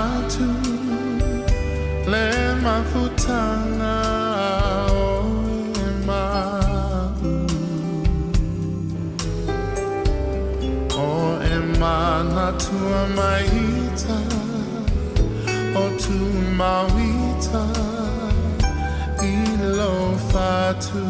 Atatu le mafutana o emau o emana tua maita o tu mawita I lo fatu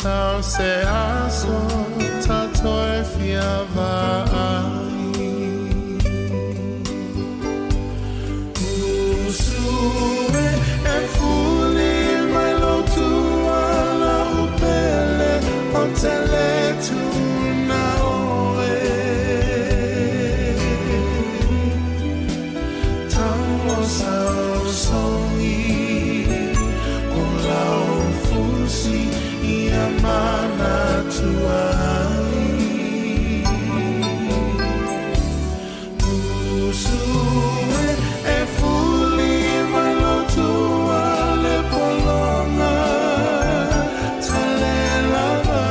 Sao se aso, tato e fiavai. Usue e fuli mai lo tua la upele o tele tu na oe. Tamo sao songi Mana tuai Usue e fuli mai lo tua le polonga tale lava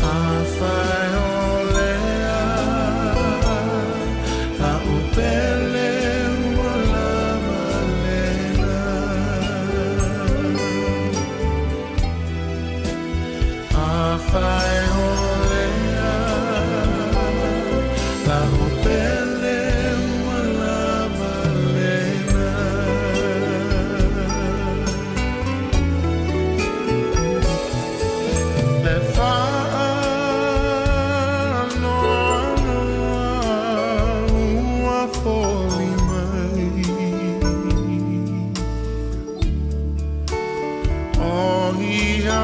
Afai olea la upele Fai olea la upele wala malena le fa no ua foli mai o ia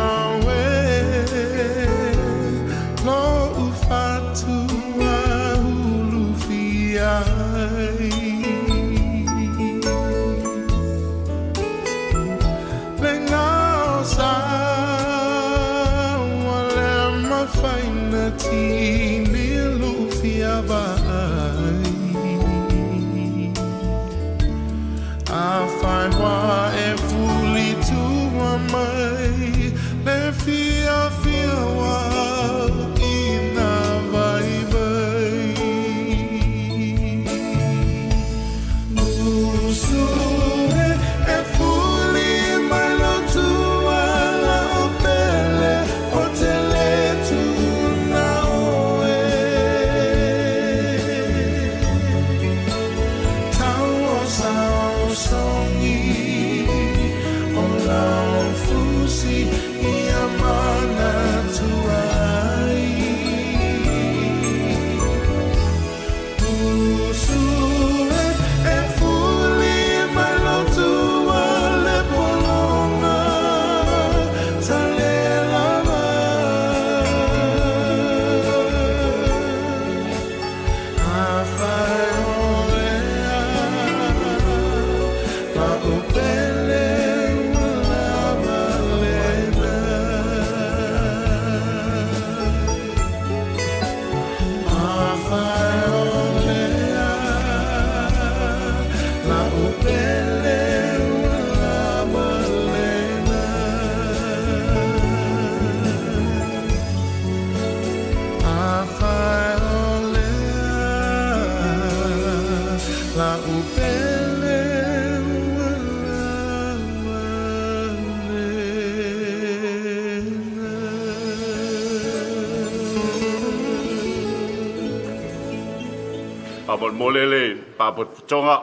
Papot molele, papot tonga.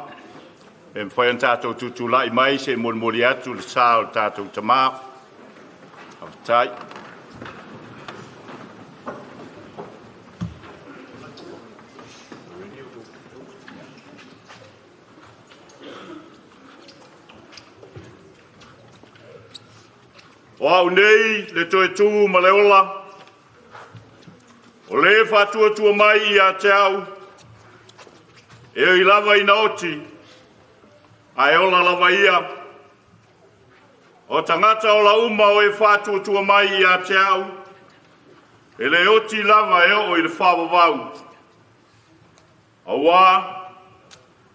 En foi an tātou tutulai mai se moli atu le sao tātou tamā. Aftai. Wau nei le toe tū ma le ola. O le whatua tua mai I a te au. E o I lava I na oti. A e ola lava ia. O tangata o la uma o e whātua tua mai I a te au. E le oti lava e o I le whawawau. Awa,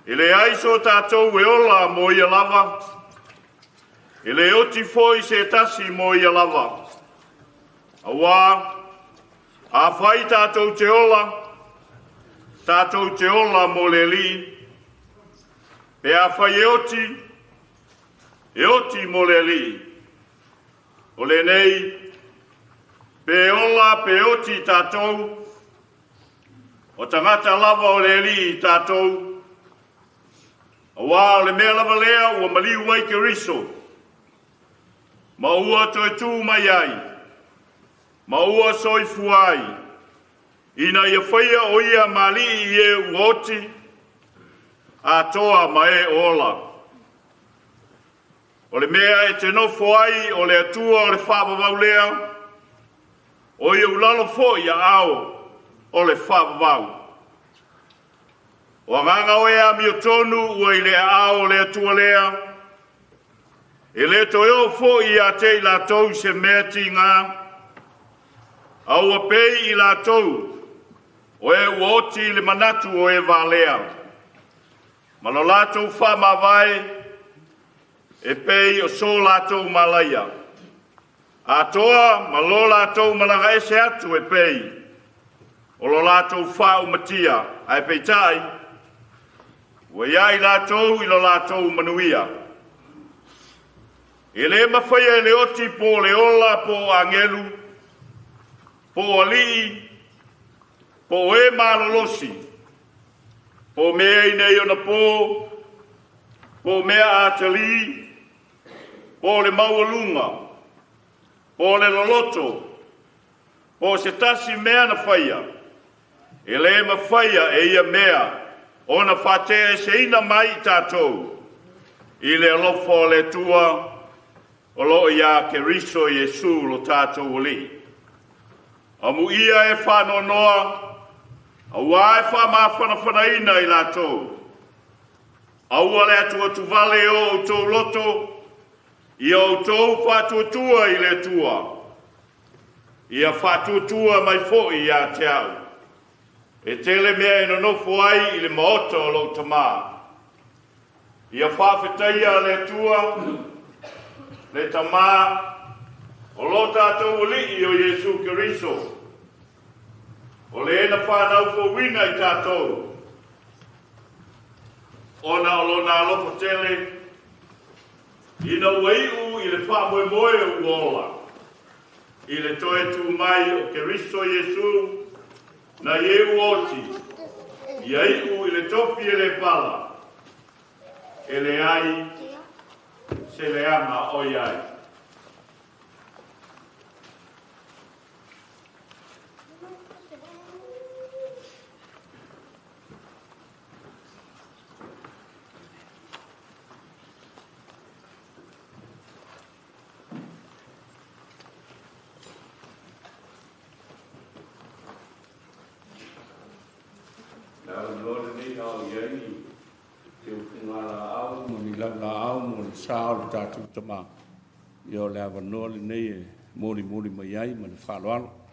e le aiso tātou e ola mo I a lava. E le oti foi se tasi mo I a lava. Awa, a whai tātou te ola mo le li. Pe a whai e oti mo le li. O le nei, pe ola pe oti tātou. O tangata lava o le li tātou. Awa o le mea lava lea ua maliu wai ke riso. Ma ua toi tū mai ai. Ma ua soi fuai. Ina ia whaia o ia mali I e uoti. A toa ma e ola. O le mea e te nofo ai o le atua o le whapavau lea. O ia ulalo fo ia ao o le whapavau. O nganga o ea mi o tonu ua I le ao o le atua lea. E le to eo fo I a te I la tau se mea ti ngā. Au a pei I la tau. O e uoti le manatu o e valea. Malo latou whamawai. E pei o so latou malaya. A toa malo latou malanga ese atu e pei. O lo latou whau matia. Ai pei tai. Ua iai latou I lo latou manuia. E le mawhaia e le oti po le ola po angelu. Po ali. Po e malolosi. Po mea I nei ona po. Po mea atali. Po le maualunga. Po le loloto. Po se tasi mea na whaia. E le mawhaia e ia mea. Ona whatea se ina mai tātou. I le alofo le tua. O lo ia ke riso Jesu lo tātou li. Amu ia e whano noa. Aua e whamawhanaina I lātou. Aua le atua tu vale o tau loto. I o tau whatuatua I le tua. Ia whatuatua mai fo'i a te au. E tele mea ino nofo ai I le maota o lo tamā. Ia whawhetaia le tua. Le tamā. O lo tātou li o Jesu Kiriso. O le ena whanau fo wina I tātou. Ona o lo nā lofo tele. Ina waiu I le whamoe moe o uola. I le toe tu mai o Keristo Jesu. Na ieu oti. Ia iu I le topi e le pala. E le ai. Se le ama o iai. Sao le tātou tama. Io le avanoa le nei e mori mai ai ma le whaloalo.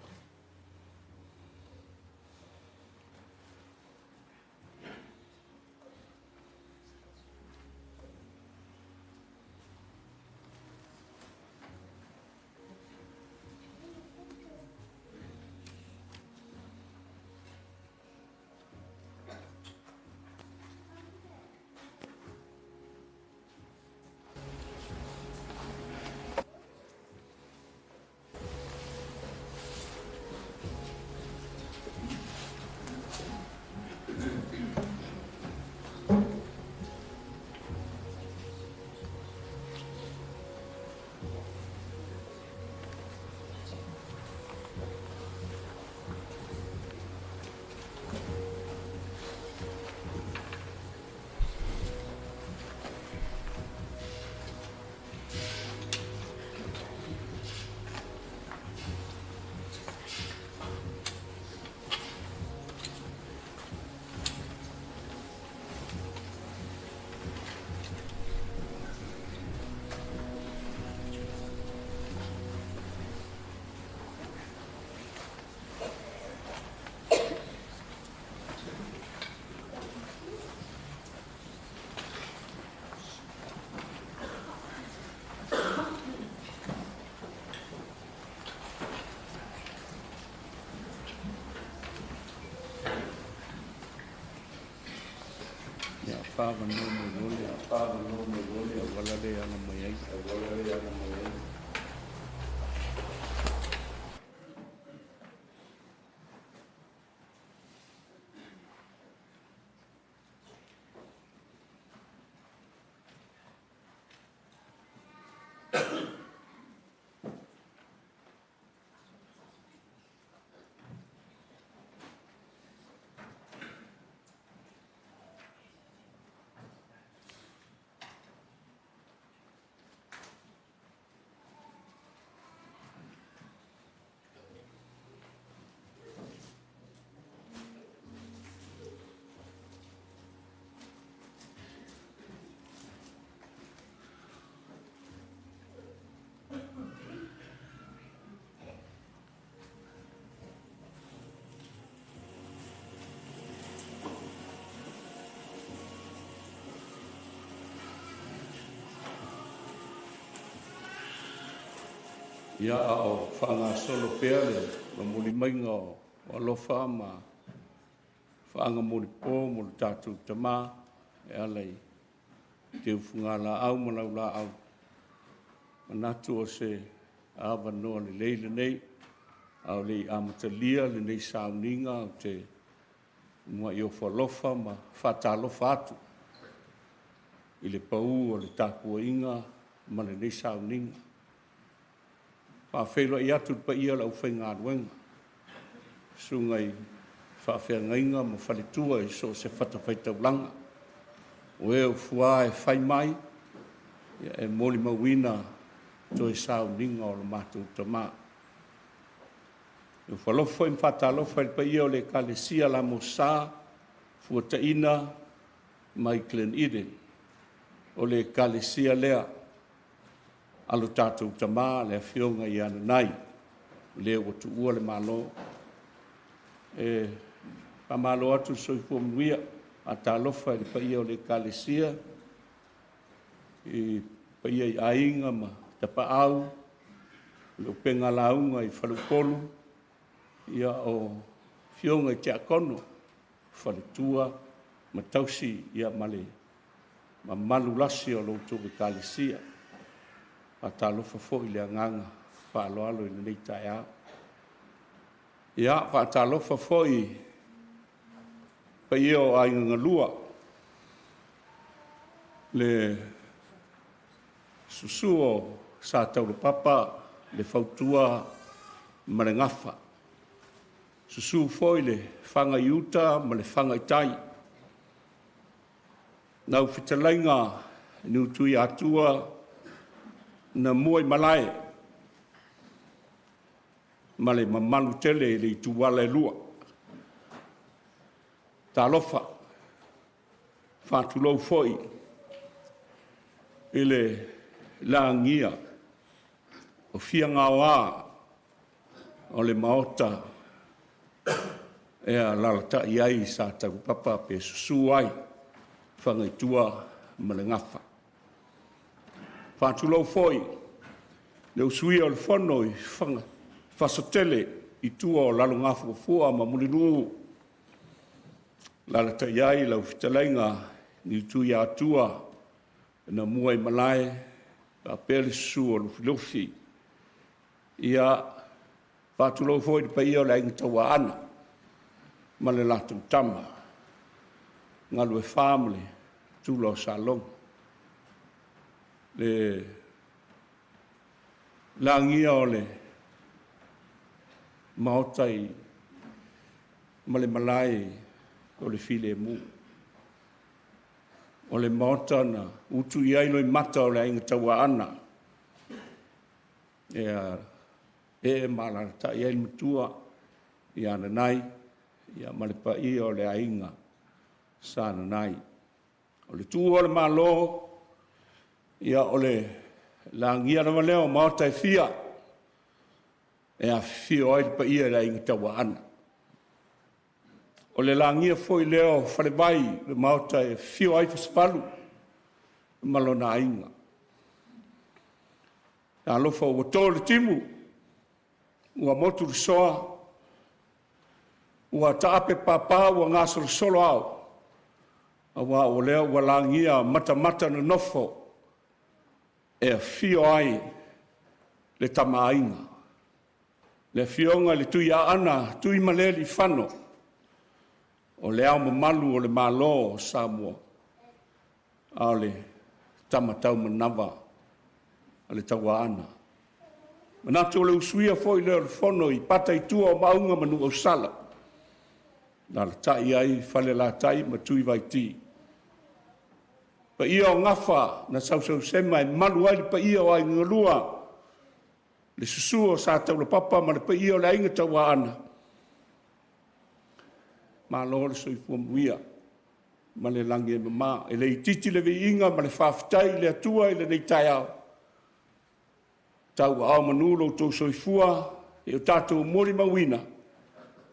whāga no me gole, a walare ana mai ai. Ia o whaanga solo peale, ma muli mainga o alofa ma whaanga Molipopo mo le tātou tamā, e alai te ufunga la au ma lau la au. Manatu o se awa noa le leile nei, au le amatalia le nei sauninga o te mua i o whalofa ma whatalofa atu. I le pau o le tāpua inga ma le nei sauninga. Whawhelo i atu pa ia lau whainga aruenga. Sungai whawhengainga ma whaletua i so se whatawhaitaulanga. O eo fua e whai mai, e moli mawina to e sao ninga o le mātou tamā. E whalofo i mwhatalofa i pa ia o le kalesia la mo sā, fuataina mai Glen Eden. O le kalesia lea, alo tātou tamā le whionga i Nanai, le o tu ua le malo. Pa malo atu soifua mnuia, a tālofa i pa ia o le kalesia, i pa ia i ainga ma tapa au, le penga launga i whalukolu, ia o whionga i te akono, whaletua, ma tausi ia male, ma malulasi o loutou i kalesia. A tālofa fo i le anganga, whaaloalo i nei tai au. Ia, wha tālofa fo i pa ia o ainga lua, le susu o sa tauru papa, le fautua ma le ngafa. Susu fo i le whanga iuta ma le whanga i tai. Nau whitalainga ni utui atua, na mua i malae, ma le mamalu tele i le tuwala e lua. Tā lofa, whātulou foi, i le langia, o whianga o a, o le maota, e a lalata i ai sa taku papa pe susu ai, whangaitua ma le ngafa. Whātulou foi, le usui o le whono i whasotele i tua o lalo ngafu o fua ma mulinu. Lalata iai lau whitalainga ni tui atua na mua i malae a pele su o lufilofi. Ia whātulou foi di pa ia o le ainga taua ana ma le latu tama. Ngalu e family tula o salong. Le langia o le maotai ma le malai o le file mu. O le maota na utu i ailo i mata o le ainga taua ana. E malarata i ailo mutua i Nanai, i a malepa i o le ainga sa Nanai. O le tua o le malo, ia o le langia na maleo maota e fia, e a fia o aile pa ia la inga taua ana. O le langia foi leo wharebai le maota e fia o aile faspalu, malo na inga. Na alofa o wato le timu, ua motu le soa, ua taape papa ua ngaso le solo au, Awa o lea walangia mata na nofo e fio ai le tamainga. Le fionga le tui a ana, tui maleli whano. O le au malu o le malo o Samoa. A le tamatau manawa. A le tawa ana. Manatu o le usuia foi le whono I pata I tua o maunga manu o sala. Na le tai ai, whale la tai, ma Tuivaiti. Pa ia o ngafa, na sausau sema e malu ai pa ia o ai ngalua. Le susua sa tau le papa, ma le pa ia o le ainga tawa ana. Ma lo le soifua muia, ma le langi e mama, e le ititi le vi inga, ma le whawhitai le atua i le nei tai au. Tau au manulo tō soifua, e o tātou mori mawina,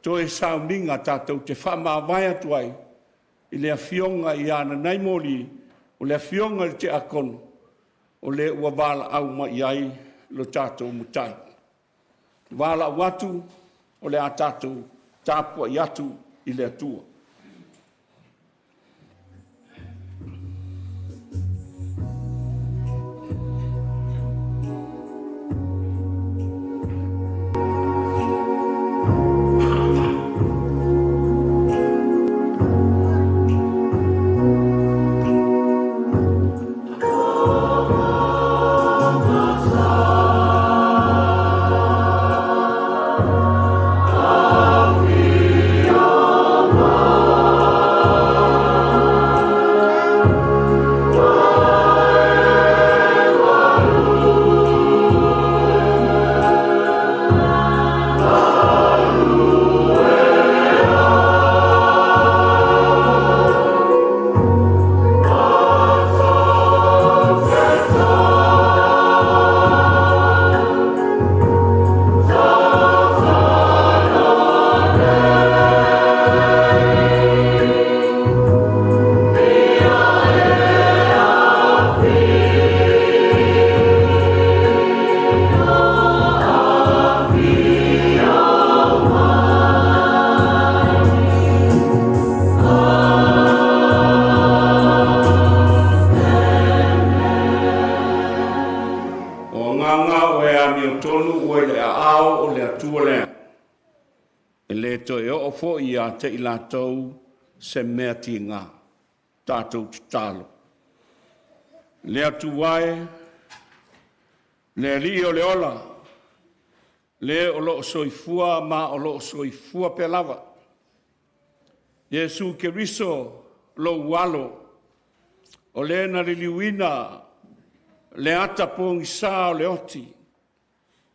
tō e sauninga tātou te whama vai atu ai, i le awhionga I ana Nanai Moli, o le awhionga le te akono, o le ua wala au mai ai lo tātou mutai. Wala watu, o le a tātou tāpua I atu I le atua. Fo I a te I lātou se mea ti ngā, tātou te tālo. Le atu wae, le li o le ola, le o loo soifua ma o loo soifua pe lava. Jesu ke riso lo walo, o le na riliwina, le ata pōngi sā o le oti,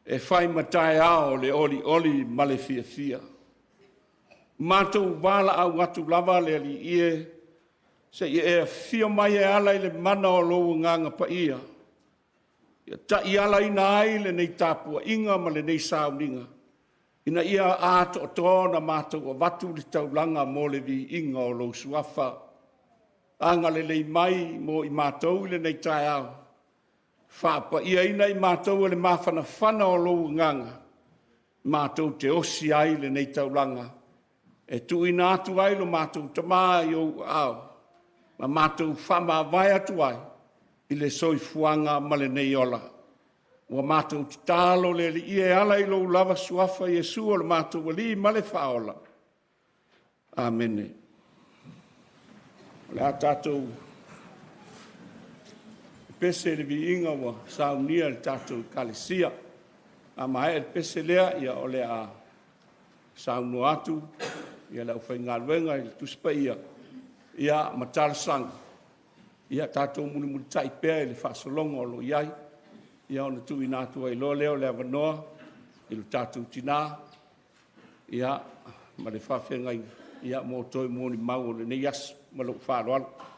e whai matai ao le oli ma le fia. Mātou wala au atu lava le ali ie, se e fia mai e ala I le mana o lou nganga pa ia. Ia ta I ala ina ai le nei tāpua inga ma le nei sauninga. Ina ia ato o tōna mātou o watu li taulanga mo le vi inga o lou suafa. Anga le lei mai mo I mātou le nei tai au. Whapa ia ina I mātou le mawhana whana o lou nganga. Mātou te osi ai le nei taulanga. E tu ina atu ai lo mātou tamā I o au. Ma mātou whama vai atu ai. I le soifuanga ma le nei ola. Wa mātou te tālo le li ie ala I lo lava suafa Jesu o le mātou wali ma le whaola. Amene. Le a tātou pese le vi inga wa saunia le tātou kalesia. A mai le pese lea ia o le a saunu atu. Ia lau whai ngā ruenga I tuspa ia. Ia matala sang. Ia tātou muni tai pēr I le whaasolonga o lo iai. Ia ona tui nātua I lo leo le avanoa. I lo tātou tina. Ia ma le whawhenga ia mō toi mōni mau o le nei as. Ma lo whaaroalo.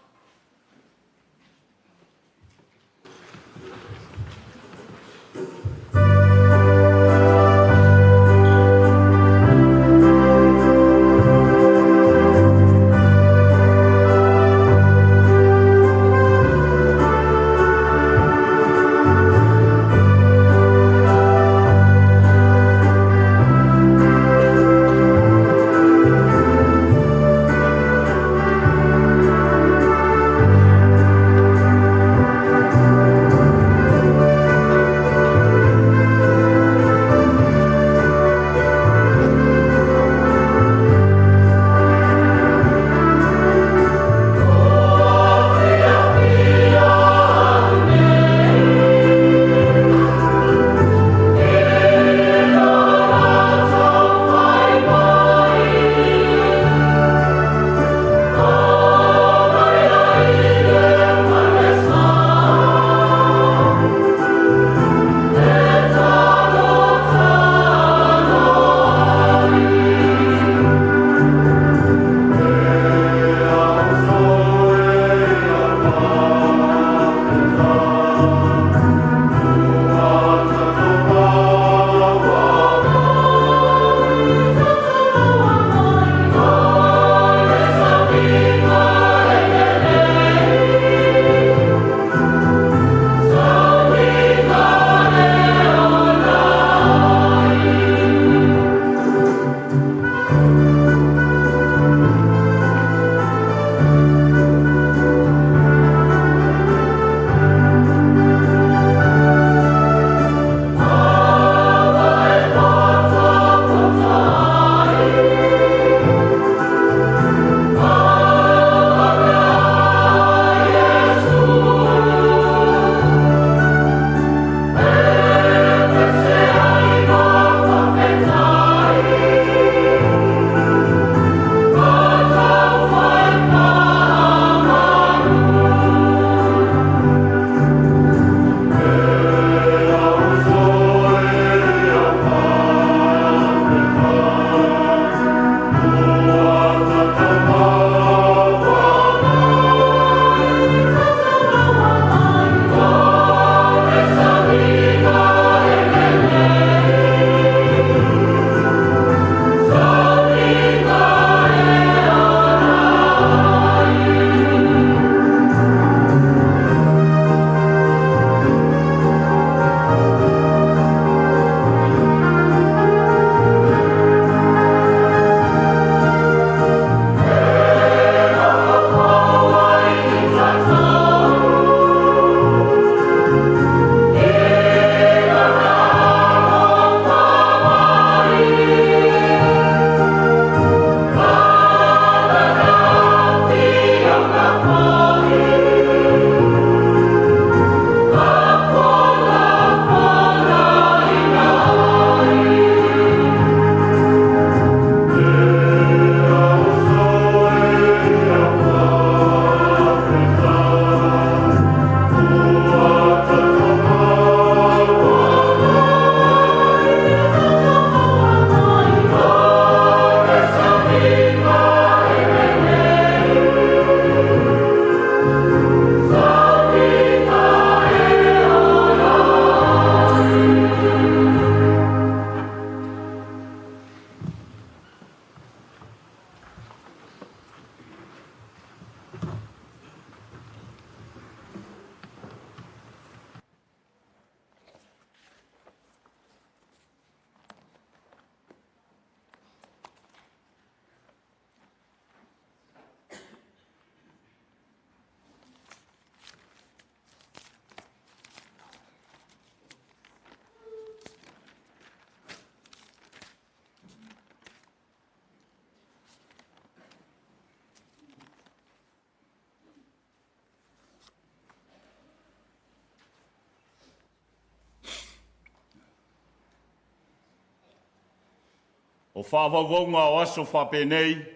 O whaavavonga o aso whapenei,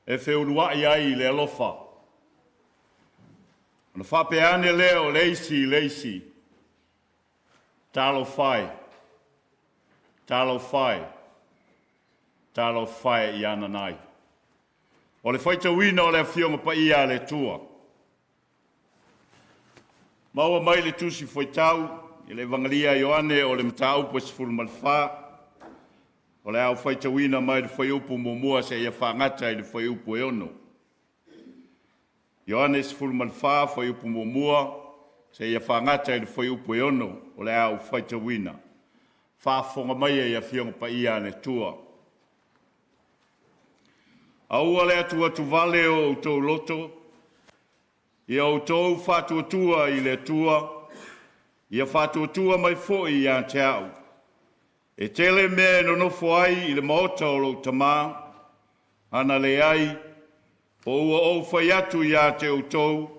e whiurua i ai le alofa. Ona whapeane leo leisi, talo whai i ana nai. O le whaita wina o le awhionga pa ia le tua. Maua mai le tusi whaitau, i le vangalia Ioane o le mtau po sifuru malwha. O le au whaita wina mai le whaiupu mumua se ia whangata i le whaiupu e ono. Ioane sifuru malwha, whaiupu mumua, se ia whangata i le whaiupu e ono, o le au whaita wina. Whaafonga mai e ia whionga pa ia le tua. Aua le atua tu vale o utou loto, ia utou whatuatua i le tua, ia whatuatua mai foi i a te au. E tele mea no nofo ai i le maota o lo tamā, ana le ai, o ua o whai atu i a te utou,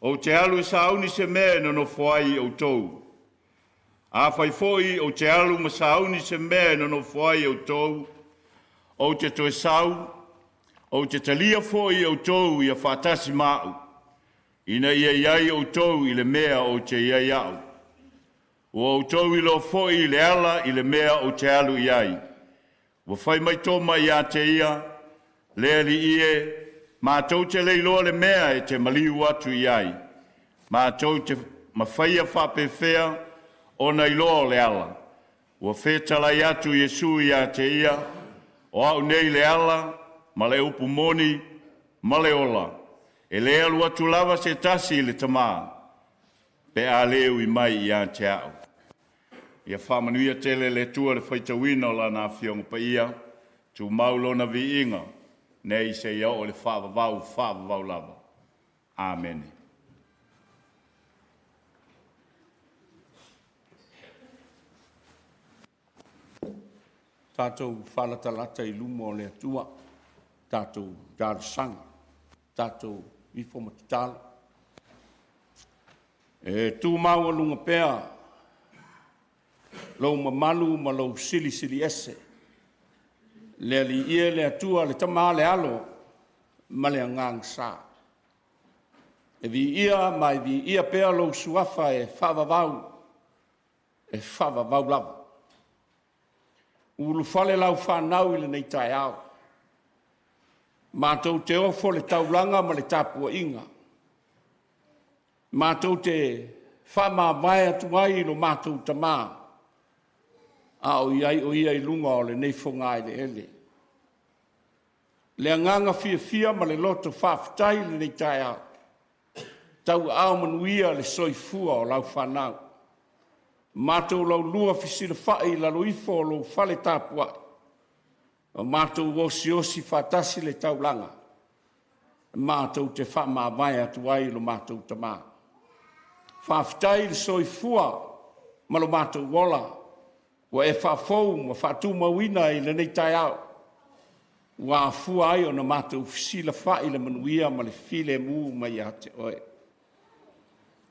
o te alu sauni se mea no nofo ai i utou. A whai foi o te alu ma sauni se mea no nofo ai i utou, o te toe sau, o te talia foi o tou i a whatasi mau, ina ia iai o tou i le mea o te iai au. O tou i lo foi i le ala i le mea o te alu iai. Wa whai mai toma i a te ia, lea li ie, mātou te leiloa le mea e te maliu atu iai. Mātou te mawhaia whapewhea o nei loa le ala. Wa whetalai atu Iesu i a te ia, o au nei le ala, ma le upu moni, ma le ola. E le alu atu lava se tasi le tamā. Pe a leu i mai i a te au. Ia whamanuia tele le tua le whaitawina o la nā whionga pa ia. Tu maulo na vi inga. Nei se ia o le whaavavau lava. Amen. Tātou whalatalata i lumo o le atua. Tātou darasanga, tātou ifo matutala. E tū maua lunga pēa, lau mamalu ma lau sili ese. Le li ia le atua le tama le alo, ma le angang sā. E vi ia mai vi ia pēa lau suafa e whavavau lava. Ulu whale lau whanau i le nei tai au. Mātou te ofo le taulanga ma le tāpua inga. Mātou te whama vai atu ai no mātou tamā. A o iai lunga o le neifonga i le ele. Le anganga fia ma le loto whaafitai le nei tai au. Tau au manuia le soifua o lau whanau. Mātou lau lua fisira whai la loifo o lau whale tāpua. O mātou osi whatasi le taulanga. Mātou te whama vai atu ai lo mātou tamā. Whaafitai le soifua ma lo mātou wola. Wa e whafou ma whatu mawina i le nei tai au. Wa fua ai o na mātou fisila whai le manuia ma le file mu mai a te oe.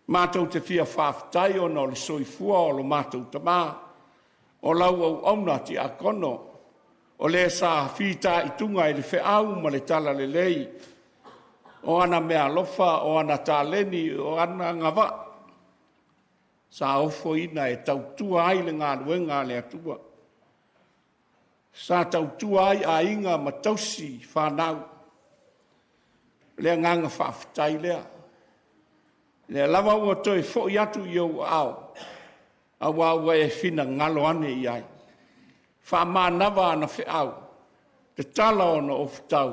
Mātou te fia whaafitai o na le soifua o lo mātou tamā. O lau au auna ti a kono. O le sa fita i tunga i le wheau ma le tala le lei. O ana mea lofa, o ana tāleni, o ana ngawa. Sa ofo ina e tautua ai le ngā luenga le atua. Sa tautua ai a inga ma tausi whanau. Le nganga whaafitai lea. Le lava ua toi fo i atu i au au. A wawa e whina ngalo ane i ai. Whamanawa ana whiau, te tala ona o whitau,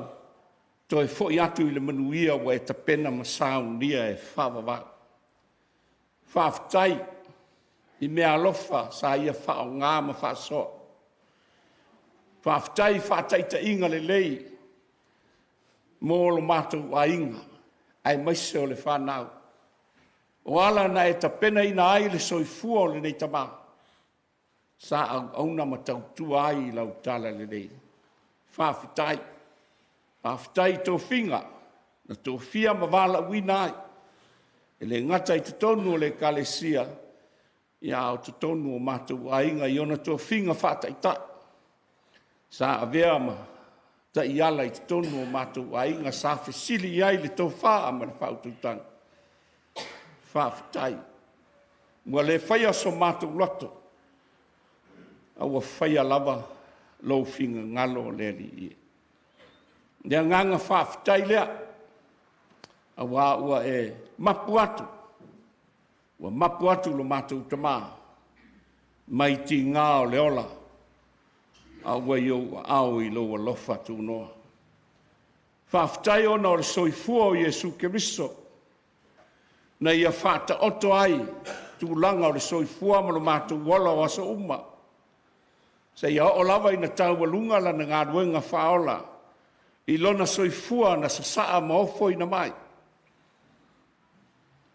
toi fo i atu i le manuia wa e ta pena ma saunia e whawawau. Whaafitai, i mea alofa sa ia whao ngā ma whaasoa. Whaafitai whaataita inga le lei, mō lo mātou a inga, ai maise o le whanau. O ala na e ta pena ina ai le soifua o le nei tamā. Sa auna matautua ai lau tala le lei. Whaafitai. Whaafitai tō whinga. Na tō whia ma wala uina ai. E le ngata i te tonu o le kalesia. ia o te tonu o mātou ainga i ona tō whinga whātaita. Sa avea ma ta iala i te tonu o mātou ainga sa whesili i ai le tō whaa ma le whaututanga. Whawhitai. Mua le whaia so mātou loto. Aua whaia lava lau whinga ngalo le li i. Lea nganga whawhitai lea. Awa ua e mapu atu. Ua mapu atu lo mātou tamā. Mai ti ngā o le ola. Aua iau au i lo alofa tu noa. Whawhitai ona o le soifua o Iesu Keriso. Na ia whata oto ai. Tu langa o le soifua ma lo mātou wala o asa uma. Sa ia o lava ina tau walunga la na ngā ruenga whaola. I lona soifua na sasaa maofo ina mai.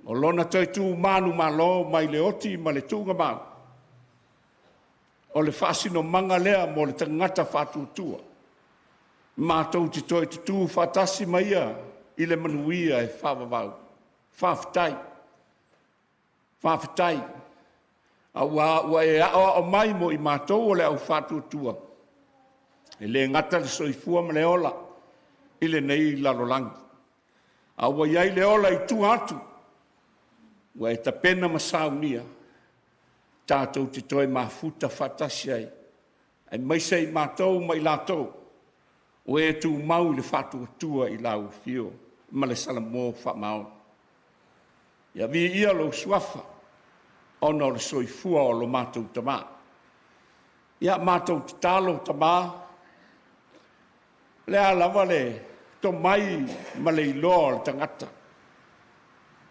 O lona toi tu manu malo mai le oti ma le tunga mau. O le whaasino manga lea mo le tangata whatutua. Mātou te toi te tū whatasi maia i le manuia e whawawau. Whawhitai. Whawhitai. Ua e ao mai mo i mātou o le au whatutua. E le ngata le soifua ma le ola. I le nei lalolangi. Ua iai le ola i tu atu. Ua e ta pena masaunia. Tātou te toi mafuta whatasi ai. Ai maise i mātou mai lātou. O e tu mau le whatuatua i lau fio. Ma le salamo whamao. Ia vi ia lo suafa. Ona o le soifua o lo mātou tamā. Ia mātou te tālo tamā. Lea lava le to mai ma le iloa o le tangata.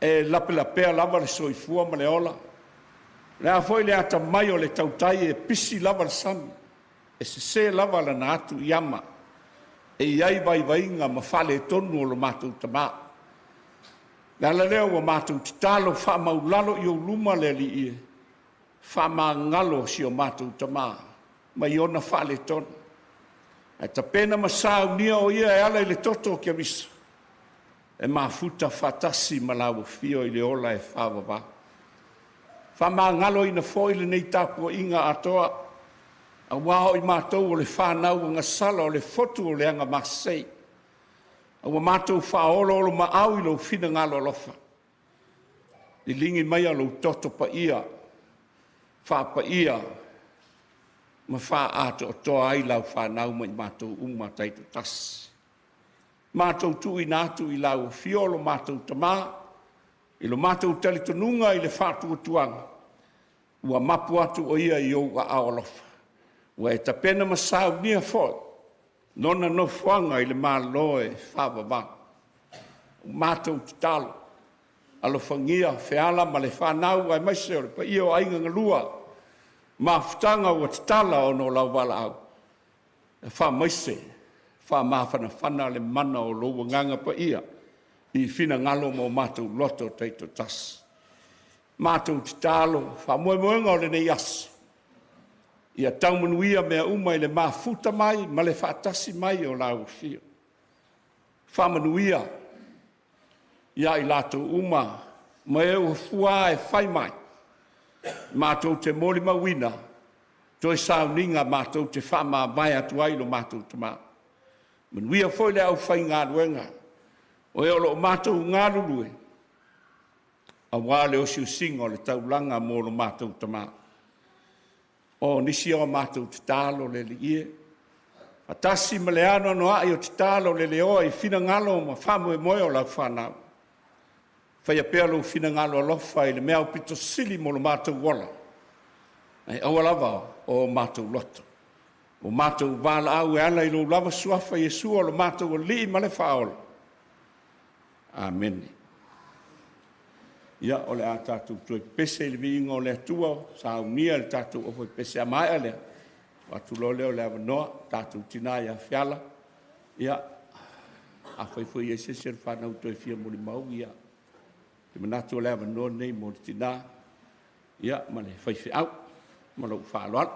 E lapelapea lava le soifua ma le ola. Lea foi le ata mai o le tautai e pisi lava le sami. E se lava le na atu iama. E iai vai vainga ma fale tonu o lo mātou tamā. Lea leo wa mātou te tālo wha maulalo i o luma le li ie. Wha ma ngalo si o mātou tamā. Ma i ona fale tonu. E ta pena masau nia o ia e ala i le toto o kia misa. E mafuta whatasi malawa fio i le ola e whawawa. Whama ngalo ina foile nei tāpua inga atoa. A wao i mātou o le whanau o ngā sala o le fotu o le anga masei. A wa mātou whaolo o lo maau i lo whina ngalo lofa. I lingi mai a lo toto pa ia. Wha pa ia. Ma wha ato o toa ai lau whanau mai mātou uma taito tas. Mātou tu i nātu i lau fiolo mātou tamā. I lo mātou talitonunga i le whātua tuanga. Ua mapu atu o ia i au a aolofa. Ua e tapena masau nia foi. Nona no fuanga i le māloe whawawā. Mātou te talo. Alofangia, whiala, ma le whanau ai maise o le pa ia o ainga ngalua. Ma futanga o te tala o no lau wala au. E wha maise, wha mawhana whana le mana o loa nganga pa ia. I whina ngalo mo mātou loto teito tas. Mātou te talo, wha moemoenga o le nei asi. Ia taumanuia mea uma i le mafuta mai, ma le whaatasi mai o lau fio. Wha manuia, ia i lato uma, ma e o fua e whai mai. Mātou te moli mawina, toi sauninga mātou te whama mai atu ai lo mātou tamā. Manuia foi le au whai ngā ruenga, o e olo mātou ngā rurue, a wale o siu singa o le taulanga mō lo mātou tamā. O nisi o mātou te tālo le li ie. A tasi ma le ano no ai o te tālo le leo i whina ngalo ma whamu e moe o lau whanau. Whai a pēlo whina ngalo alofa i le mea pito sili mo lo mātou wala. Ai awalawa o mātou loto. O mātou wala au e ala i lo lava suafa Jesu o lo mātou o li ma le whaola. Amen. Ia o le Atatu tue pese i le viinga o le atua, sa unia le tatu o fwe pese a mai a lea. Watu lo leo le avanoa, tatu tina ia fiala. Ia, a fwai e sese le whanau tue fia mori mau ia. Te manatu o le avanoa nei mori tina. Ia, ma le fwai au, ma lau whaaloan.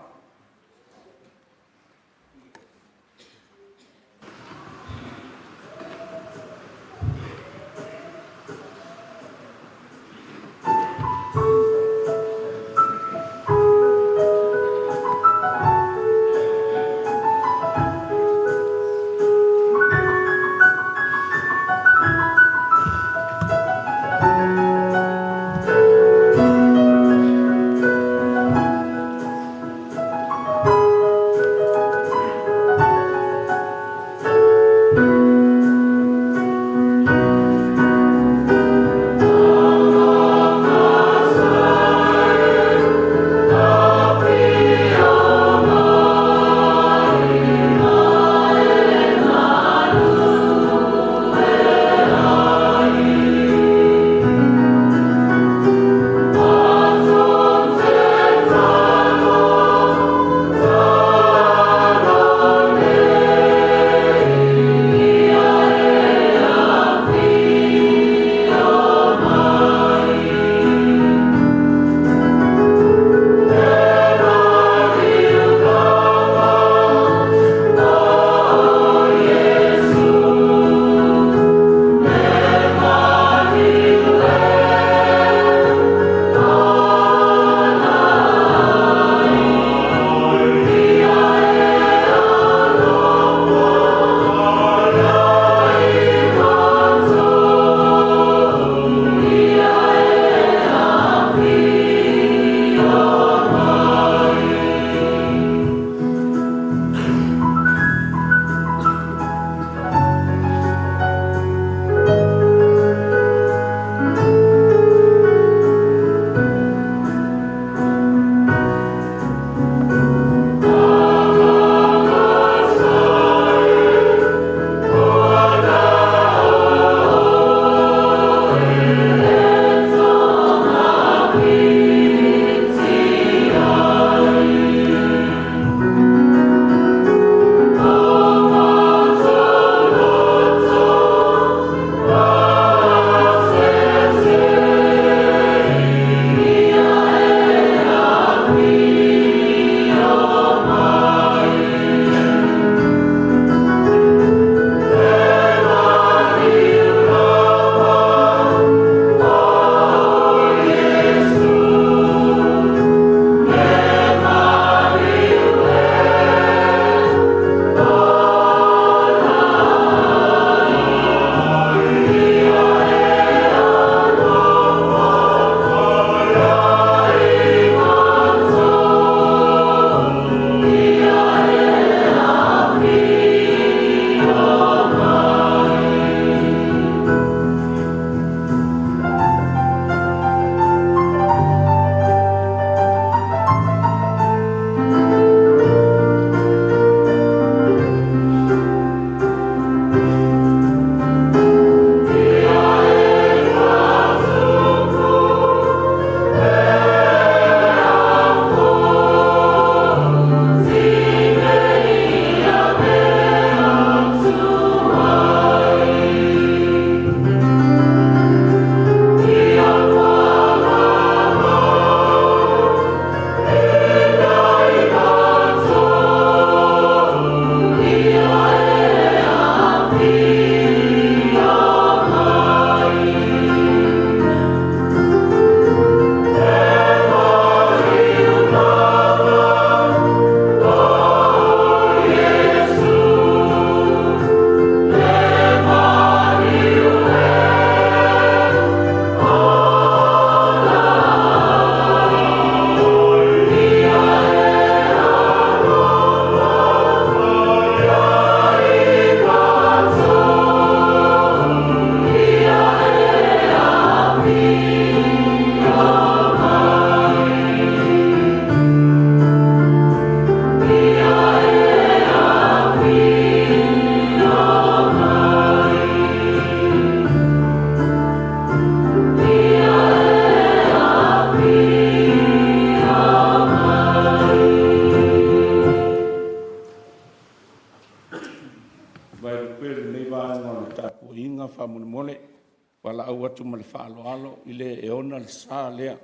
au atu ma le whaaloalo i le e ona le sā lea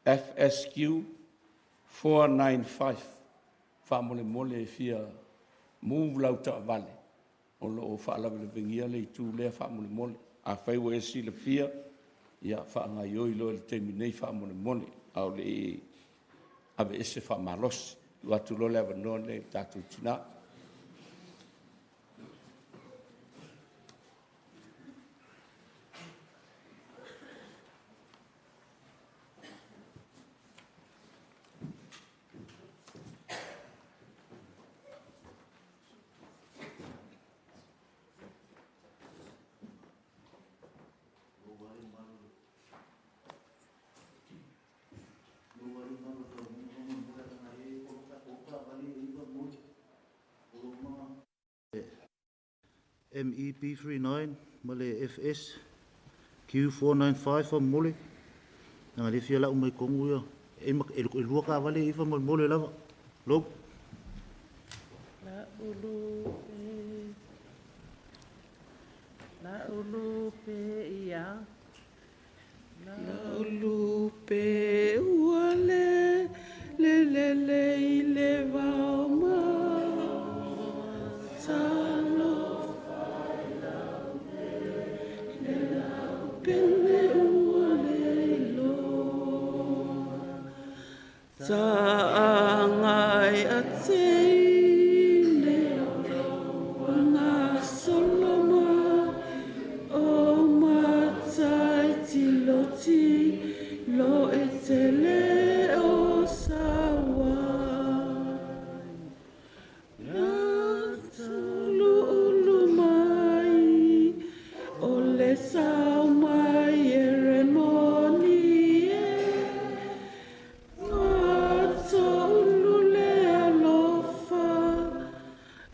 FSQ 495 whaamole mole e fia move lau ta vale o lo o whaalawe le vengia le i tū lea whaamole mole a whaiwa e si le fia ia whaangai oi lo le teimi nei whaamole mole au le e ave ese whaamalosi u atu lo le avanoa le tātou tina. MEP 39 mole FS Q495 fa mole nga le fia la umai kongu ya e lua ka vale ifa mole lava lo la ulu pe ia la ulu pe wale le va ma salo pele wale lo sa ngai atene nga soloma o matai tiloti lo etele o sawa la tulu mai o le sa mai eremoni tolu le alofa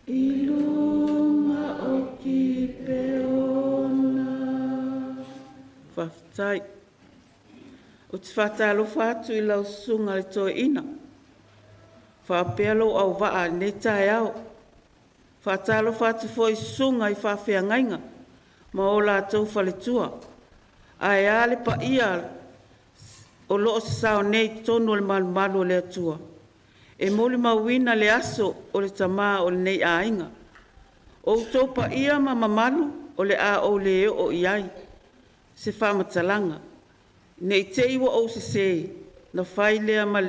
ilunga o ki peona faftai o te whatalo whātu i lau sunga le toi ina. Whapelo au waa ne tai au. Whatalo whātu fo i sunga i whawhia ngainga. Ma o la tau whaletua. Ai ale pa ia o loo sao nei tonu le malu le atua. E moli mawina le aso o le tamaa o le nei ainga. O tau pa ia ma mamalu o le a o le o iai. Se whamatalanga. Nei te iwa o se na whai lea ma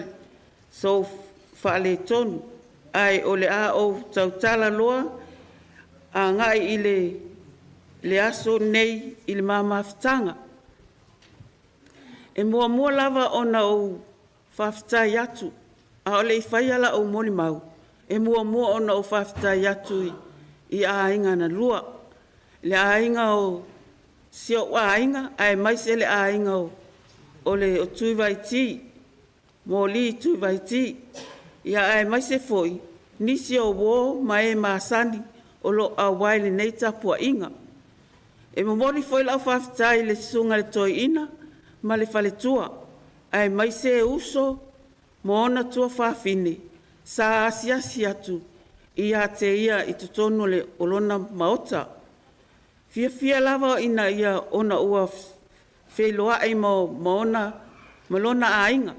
so whaale tonu. Ai o le a o tautala loa a ngai i le aso nei i le mamawhitanga. E mua lava ona o whawhitai atu. A o le i whaiala o moni mau. E mua ona o whawhitai atu i a inga na lua. Le a inga o sio a inga ai maise le a inga o le o Tuivaiti, Moli Tuivaiti, ia ai mai se foi, nisi o wo mai masani o lo a waile nei tapua inga. E momori foi la whawhitai le sunga le toi ina, ma le whaletua, ai mai se uso, mo ona tua whawhine, sa asiasi atu, ia te ia i tutonu le olona maota. Fia lava ina ia ona ua wheloa ai maona malona ainga.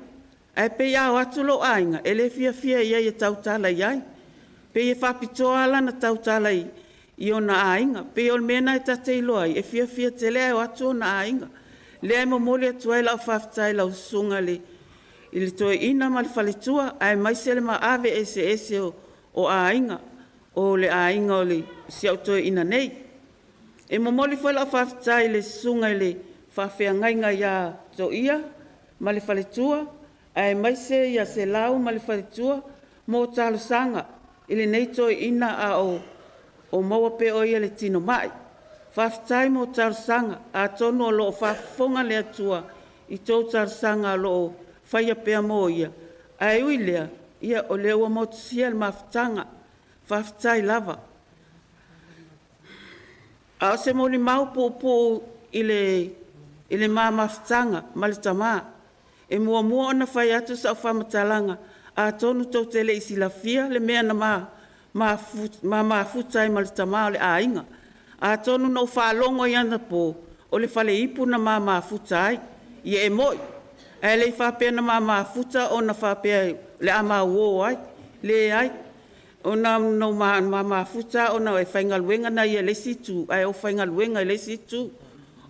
Ai pe ia watu lo ainga, ele fia ia i tautala iai. Pe ia whapitoa ala na tautala i ona ainga. Pe ia mena i tatei loa i, e fia te lea watu ona ainga. Lea mo mole atuai lau whawhitai lau sunga le. I le toe ina ma le whaletua, ai maisele ma ave ese o ainga. O le ainga o le siau toe ina nei. E mo mole foi lau whawhitai le sunga le whawhia ngainga ia to ia, ma le whaletua, ai maise ia se lau ma le whaletua, mō talo sanga, ili nei toi ina a o maua pe o ia le tino mai. Whawhitai mō talo sanga, a tonu o loo whawhonga le atua, i tō talo sanga loo whaia pea mō ia. Ai ui lea, ia o leua mō tusia le mawhitanga, whawhitai lava. A o se mōni mau pō i le mamawhitanga, ma le tamaa. E mua ona whai atu sa whamatalanga, a tonu tau tele isi la fia, le mea na mafutai ma le tamaa o le ainga. A tonu nau whalongo i ana po, o le fale ipu na mamafuta ai ia e moi e le whapea na mamafuta o na whapea le ama uo ai le ai o na no mamafuta o na e whaingaluenga na ia le situ ai o whaingaluenga le situ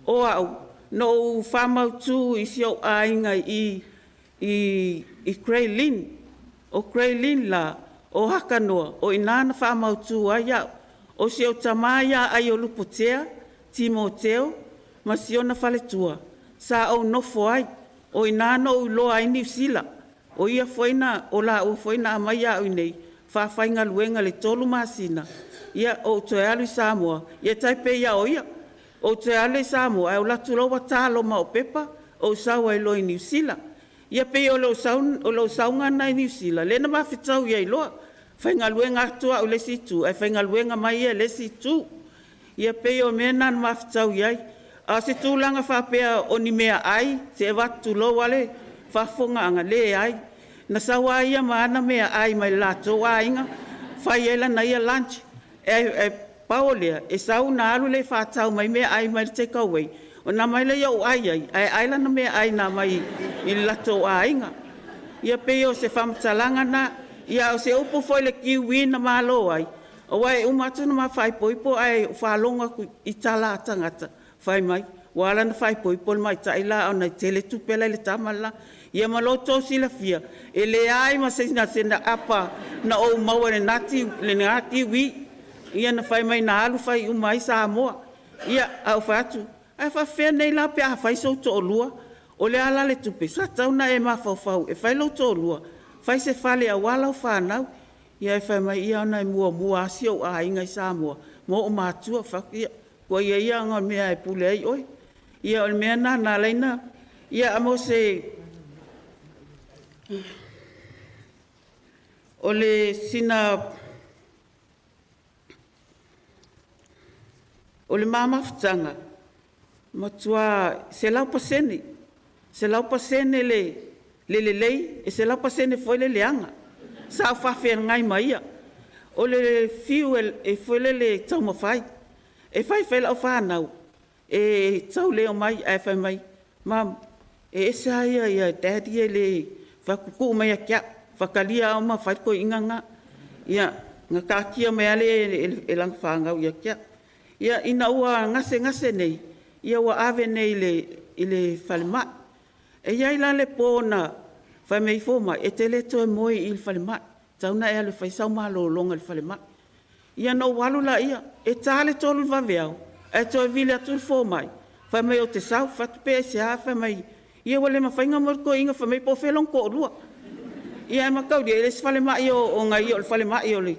o au no whamau tu i sio ainga i Kreilin o Kreilin la o Hakanoa o inana whamau tu ai au o sio tamaya ai o lupotea Timoteo ma sio na whaletua sa o nofo ai o inana o loa ai New Zealand o ia foina o la o foina mai au nei whawhainga luenga le tolu masina ia o toe alu Samoa ia taipe ia o ia o te ale Samoa o latu loa talo ma o pepa o sawa i loi New Zealand ia pe o lo saunga na New Zealand le na mawhitau ia i loa whainga luenga atua o le situ e whainga luenga mai ia le situ ia pe o mena na mawhitau ia a se tūlanga whapea o ni mea ai se e watu lo wale whafonga anga le ai na sawa ia maana mea ai mai lato a inga whai ela na ia lunch e paolea e sauna alu le whatau mai mea ai mai take away o na mai le iau ai la na mea ai na mai i lato a inga ia pe o se whamtalanga na ia o se upo foi le kiwi na malo ai o wai umatu na mawhai poipo ai whalonga ku i tala atangata whai mai wala na whai poipo mai taila o na tele tupela le tamala ia maloto sila fia e le ai ma se na apa na o maua le ngati wi ia na whai mai na alu whai umai Samoa ia au whatu ai whawhea nei la pe a whai so to olua o le ala le tupe sa tau na e mawhau e whai lo to olua whai se whale a wala o whanau ia e whai mai ia na mua asio a ingai Samoa mo o mātua whakia kua ia ngon mea e pule ai oi ia o le mea na leina ia amo se o le sina o le mamafutanga matua se lau pasene le lei e se lau pasene foi le leanga sa whawhia ngai mai ia o le fuel e foi le taumawhai e whai lau whanau e tau leo mai e whai mai mam e sa ia daddy e le whakuku mai a kia whakalia o ma whai ko inganga ia ngā kākia mai ale e lang whangau ia kia ia ina ua ngase nei ia ua ave nei le whalema e iai la le pōna whai mei fōma e te le toi moi i le whalema tauna e ale whai sau malo longa le whalema ia no walu la ia e tāle tolu waweau e toi vile atu le fōmai whai mei o te sau whatupe e se a whai mei ia wale ma whainga morko inga whai mei po whelong ko lua ia e makau dia e le whalema i o ngai o le whalema i o le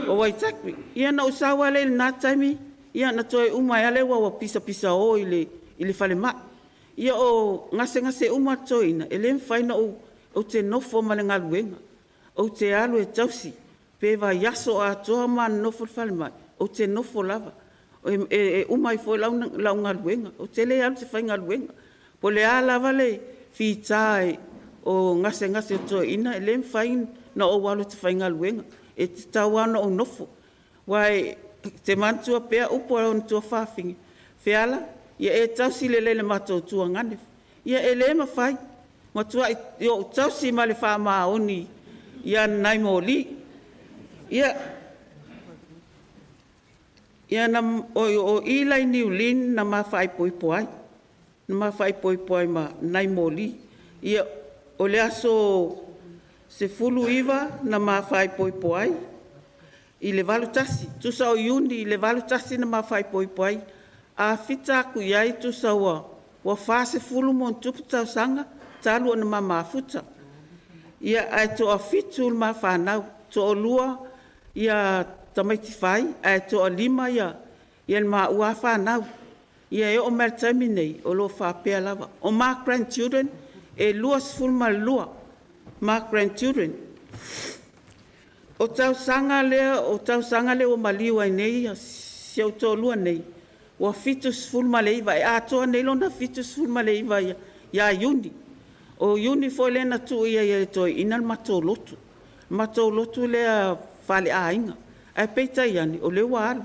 o Waitakwi ia na usawa le na taimi ia na toi umai ale wa pisa o i le whalema ia o ngase uma toina e le whaina o te nofo ma le ngaluenga o te alu e tausi pe va yaso a toa ma nofo whalema o te nofo lava e umai fo lau ngaluenga o te le alu te whai ngaluenga po le a lava le whitai o ngase toina e le whain na o walu te whai ngaluenga e te tawana o nofo wai te mantua pea upo o tua whawhingi whiala ia e tausi le matou tua ngane ia e le mawhai matua i o tausi ma le wha maoni ia nai moli ia na o ilai niulin na mawhai poipoai ma nai moli ia o le aso se fulu iwa na mawhai poipoai i le walu tasi tusa o iuni i le walu tasi na mawhai poipoai a fita aku iai tusa wa whase fulu mon tupu tau sanga talu o na mamafuta ia ai to a fitu ma whanau to o lua ia tamaiti whai ai to o lima ia ma ua whanau ia e o mertami nei o lo whapea lava o ma grandchildren e lua sfulma lua ma grandchildren o tau sanga lea o maliwa nei se o to lua nei o fitus fulma leiva e atoa nei lona fitus fulma leiva ia iuni o iuni foi lena tu ia toi ina matolotu lea fale ainga ai peita iani o le walu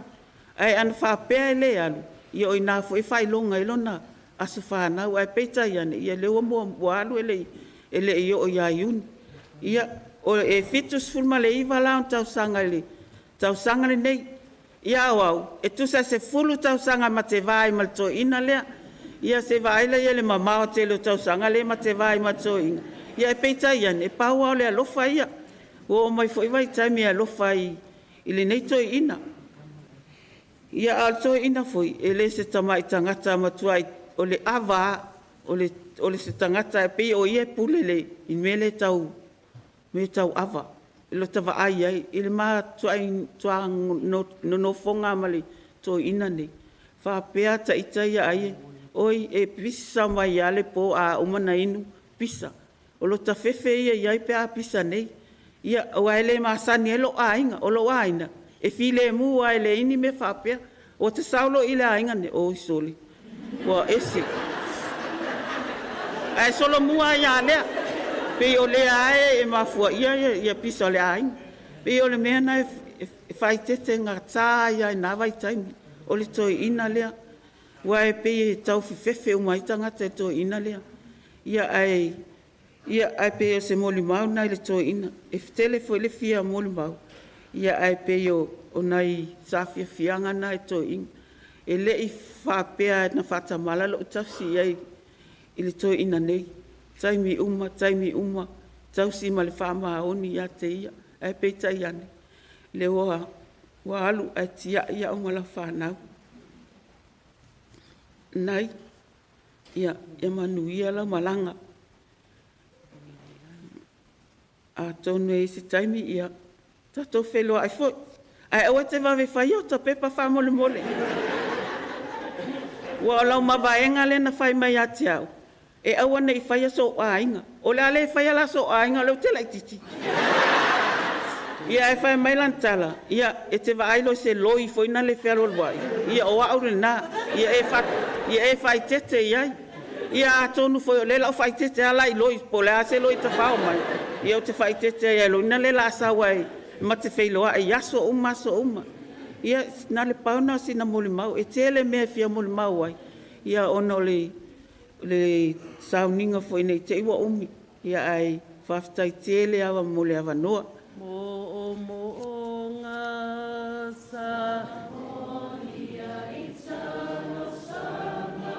ai an whapea le alu ia o ina fo e fai longa i lona aso whanau ai peita ia ne ia lewa mua walu ele i o ia iuni. Ia o e fitus fulma le iwa lao tau sanga le nei. Ia au, e tusa se fulu tau sanga ma te vai ma to ina lea. Ia se vai la ia le mamao te lo tau sanga le ma te vai ma to ina. Ia e peita ia ne pau au le alofa ia. O mai fo iwa i taimi alofa i le nei to ina. Ia al to ina foi, ele se tamai tangata matuai o le ava, o le se tangata e pe o ie pule le in mele tau ava. Ilo tava ai ai, ele ma tuang no fonga mali to ina ne. Fa pea ta ita ia ai, oi e pisa mai ale po a umana inu, pisa. O lo ta fefe ia iai pea pisa nei. Ia o ele ma sani elo ainga, o lo aina. E file mu ai le ini me fa pea. O te saulo ile ainga ne o isoli. Wa ese. Ai solo mua ia lea. Pe o le ae e mafua ia pisa le ainga. Pe o le mea na e fai tete ngā tā ia e nawai taimi. O le toi ina lea. Wa e pe e tau fifefe umaita ngata e toi ina lea. Ia ai pe o se moli mau nai le toi ina. E fitele fo le fia moli mau. Ia ai pe o nai safia fianga nai to ing. E le i whapea na whata malalo o tausi ai i le to ina nei. Taimi uma, tausi ma le whama oni ia te ia. Ai pe tai ane. Le wa alu ai tia ia o mala whanau. Nai, ia manu ia la malanga. A tonu e se taimi ia. Tato whelo ai fo. Ai awa te wawe whai o ta pepa wha mole mole. Wa lau mawaenga le na whai mai ati au. E awa nei whai a so ainga. O le ale whai ala so ainga leo te lai titi. Ia e whai mai lantala. Ia e te waailo se loi fo ina le whelo wai. Ia o aure na. Ia e whai tete iai. Ia a tonu fo o le lau whai tete ala i loi. Po le a se loi ta whao mai. Ia o te whai tete iai lo ina le la sa wai. Ma te whailoa e yaso uma. Ia na le pauna si na moli mau. E tele mea fia moli mau ai. Ia ono le sauninga fo ina i te iwa umi. Ia ai whaftai tele awa mole awa noa. Mo ngā sa monia i tano sama.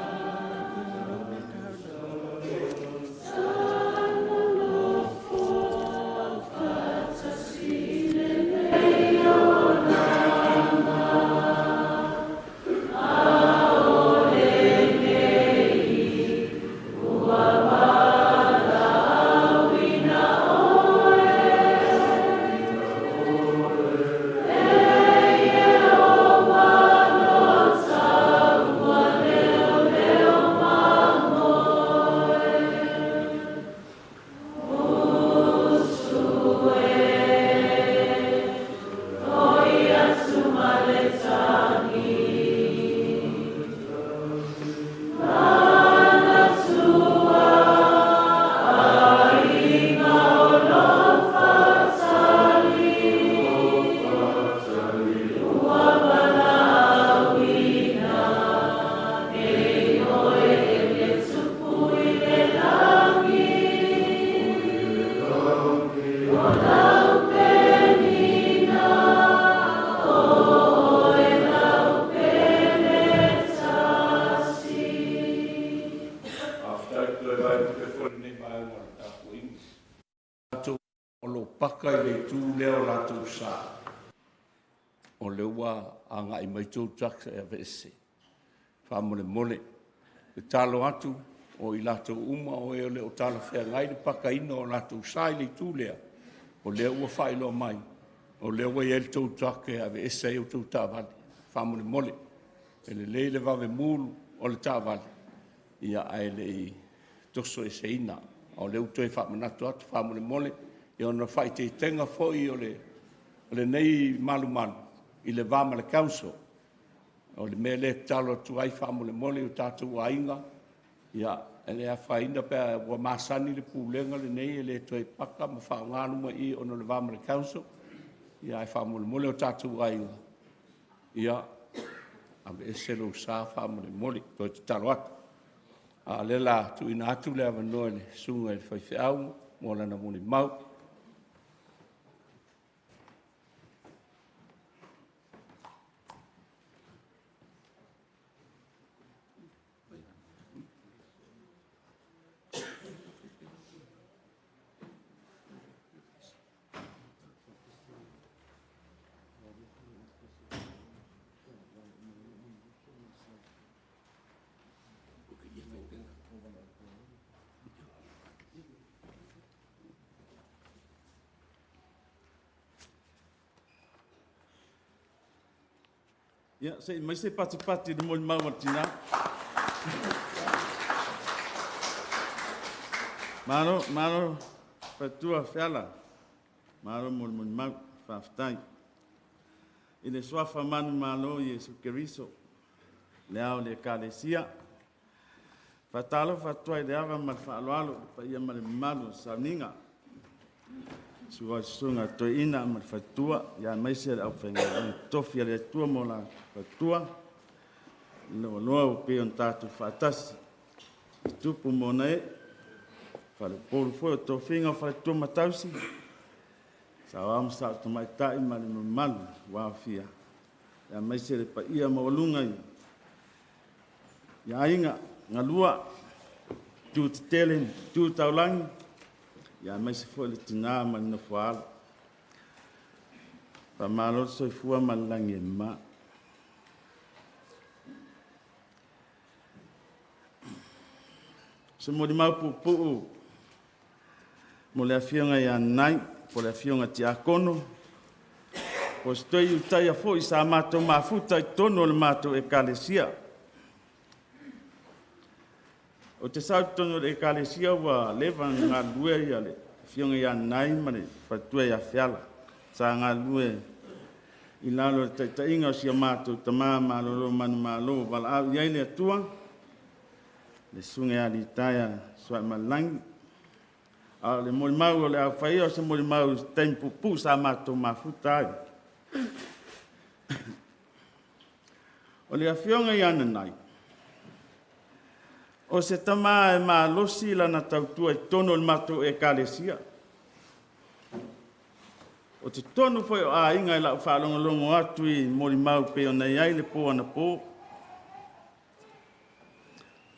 Paka i le tū leo lātou sā. O le ua anga i mai tō taks e avese. Whamole mole. E talo atu o i lātou uma o e o le o tala whea ngai le paka ina o lātou sā i le tū lea. O le ua whailo mai. O le ua i el tō taks e avese e o tō tāwali. Whamole mole. E le leile wawe mūlu o le tāwali. Ia ai le i toso e se ina. O le uto e whamanatu atu whamole mole. E ona whai te tenga foi o le nei malu i le vama le council. O le mele talo tu ai whamole mole o tātou ainga. Ia, e le a whaina pia ua masani le pūlenga le nei e le toi paka ma whaonganuma i ono le vama le council. Ia e whamole mole o tātou ainga. Ia, a me eselo sa fa moli to te talo atu. A le la tu ina atu le avanoa le sunga le whaiwheau, mo lana moni mau. Ya, mai se pati de moli mau martina. Maro, patua fiala. Maro moli mau faftai. Ile swafa manu malo Yesu Keriso. Leao le kalesia. Fatalo fatua ile ava malfaalo pa ia malu saninga. Sua sunga to ina mal fatua ya mai se au fenga tofia le tua mola fatua no pe on tatu fatas tu pumone fale por fo to finga fatua matausi sawam sa to mai tai mal wa fia ya mai se pa ia molunga ya inga ngalua tu telen tu taulang ya mai se foi le tina man na fual pa malo so fua malangi ma se mo di mau pu mo le afionga ya nai po le afionga ti akono po stoi utai a foi sa mato mafuta tono le mato e kalesia o te sau tono e kalesia wa leva ngā lue ia le fionga ia nai mare fatua ia fiala sa ngā lue i lalo ta inga o sia mātou ta malo manu malo wala au iai le atua le sunga ia li taia sua malangi a le moli mau o le au whaia o se moli mau tempu pu sa mātou mafuta ai o le a fionga ia nai o se tama e malosi lana tautua e tono le matou e kalesia. O te tono foi o a inga i lau whaalongolongo atu i mori mau pe o nei ai le po ana po.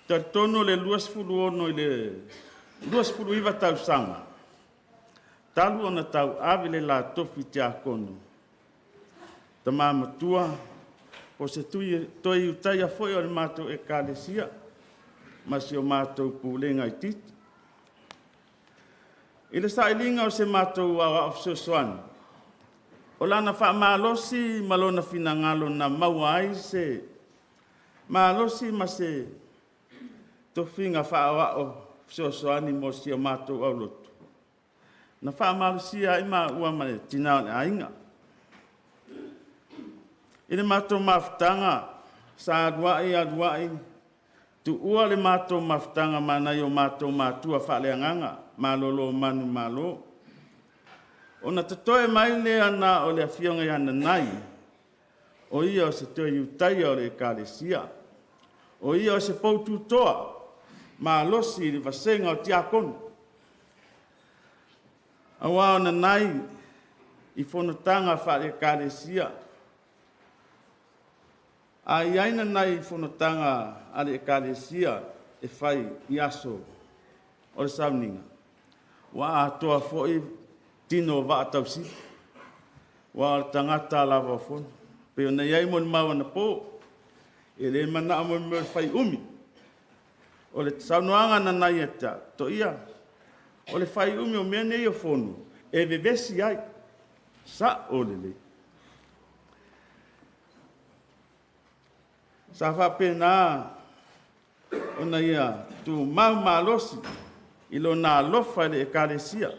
Ta tono le luasfulu ono i le luasfulu iwa tau sanga. Talu ona tau avile la tofi te akono. Tama matua, po se toi utaia foi o le matou e kalesia. Masi o mātou pūlenga i titi. I le sailinga o se mātou awa ofsosoan. O lana wha malosi malona fina ngalo na maua ai se malosi ma se tofinga wha awa ofsosoani mo si o mātou au lotu. Na wha malosi ai ma ua mane tinao le ainga. I le mātou mafutanga sa aduai tu ua le mātou mafutanga mana i o mātou mātua whaaleanganga, malolo manu malo. O na tatoe mai le ana o le afionga i ana nai, o ia o se toe iutaia o le kalesia, o ia o se poutu toa, malosi le vasenga o tiakonu. Awa o na nai i whanotanga whaale kalesia, a iaina nai whanotanga ale kalesia e whai i aso o le sauninga. Wa atoa foi tino wa atausi. Wa o tangata lava fon. Peo na iai mon maua na po. E le mana amo me whai umi. O le saunoanga na nai eta. To ia. O le whai umi o mea nei o fonu. E vevesi ai. Sa o le le. Sa whapena ona ia tu mau malosi ilo na lofa le kalesia.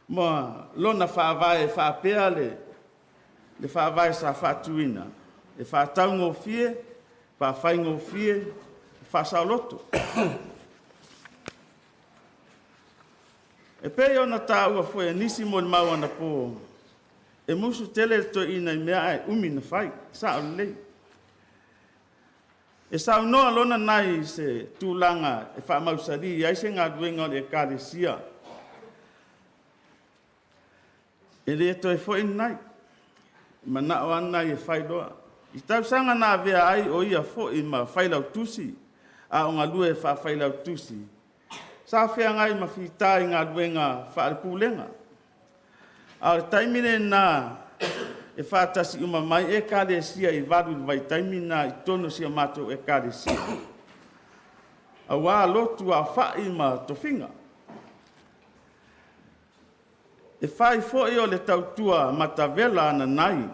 Mo lona whaavae whapea le whaavae sa whatuina. Le whataungo fie, whawhaingo fie, whasauloto. E pei ona tā ua fwe nisi mo le mau ana po. E musu tele to ina i mea ai umi na whai, sa o lei. E sa noa lona nai se tūlanga e whaamausari ai se ngā duenga o le kāresia. E le to e fo nai. Mana o ana e whailoa. I tau sanga nā vea ai o ia fo i ma whailau tusi. A o ngā lue wha whailau tusi. Sa whea ngai ma whitai ngā duenga whaarepūlenga. A o taimine nā e whātasi uma mai e kāresia i varu vai taimina i tono sia mātou e kāresia. A wā lotu a whai ma tofinga. E whai fo i o le tautua matavela ana nai.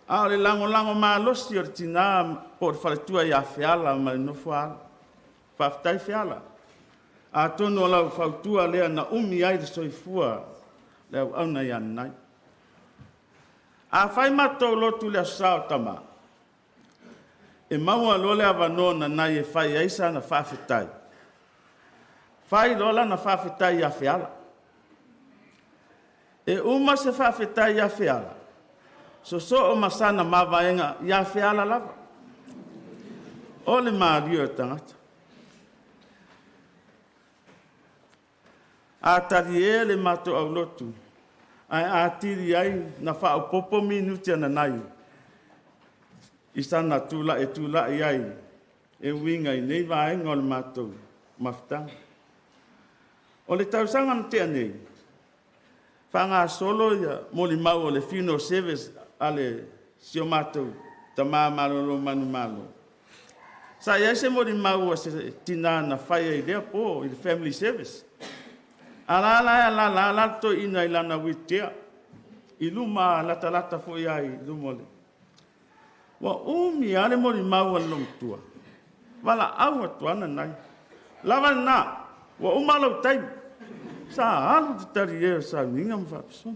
A o le lango maa losi o le tina po le whaletua i a whiala ma le nofo ala. Whaftai whiala. A tono lau whautua lea na umi ai le soifua le au auna i ana nai. A whai matou lotu le asao tama. E maua lole avanoa na nai e whai aisa na whawhetai. Whai lola na whawhetai i a whiala. E uma se whawhetai i a whiala. So o masana mawaenga i a whiala lava. O le maario e tangata. A tari e le mato au lotu. Ai a tiri ai na whaopopo minuti ana nai. I sana tula e tula i ai. E winga i nei vaenga o le mato mafutanga. O le tausanga na te anei. Whanga solo ia moli mau o le funeral service ale sio matou tama malolo manu malo. Sa ia se moli mau o se tina na whaia i lea po i le family service. Ala to ina ilana witea. I luma lata fo ia i lumole. Wa umi ale moli mau o lomtua. Wala au atuana nai. Lava na wa umalo taimi. Sa alu te tari e sa ninga mwhapison.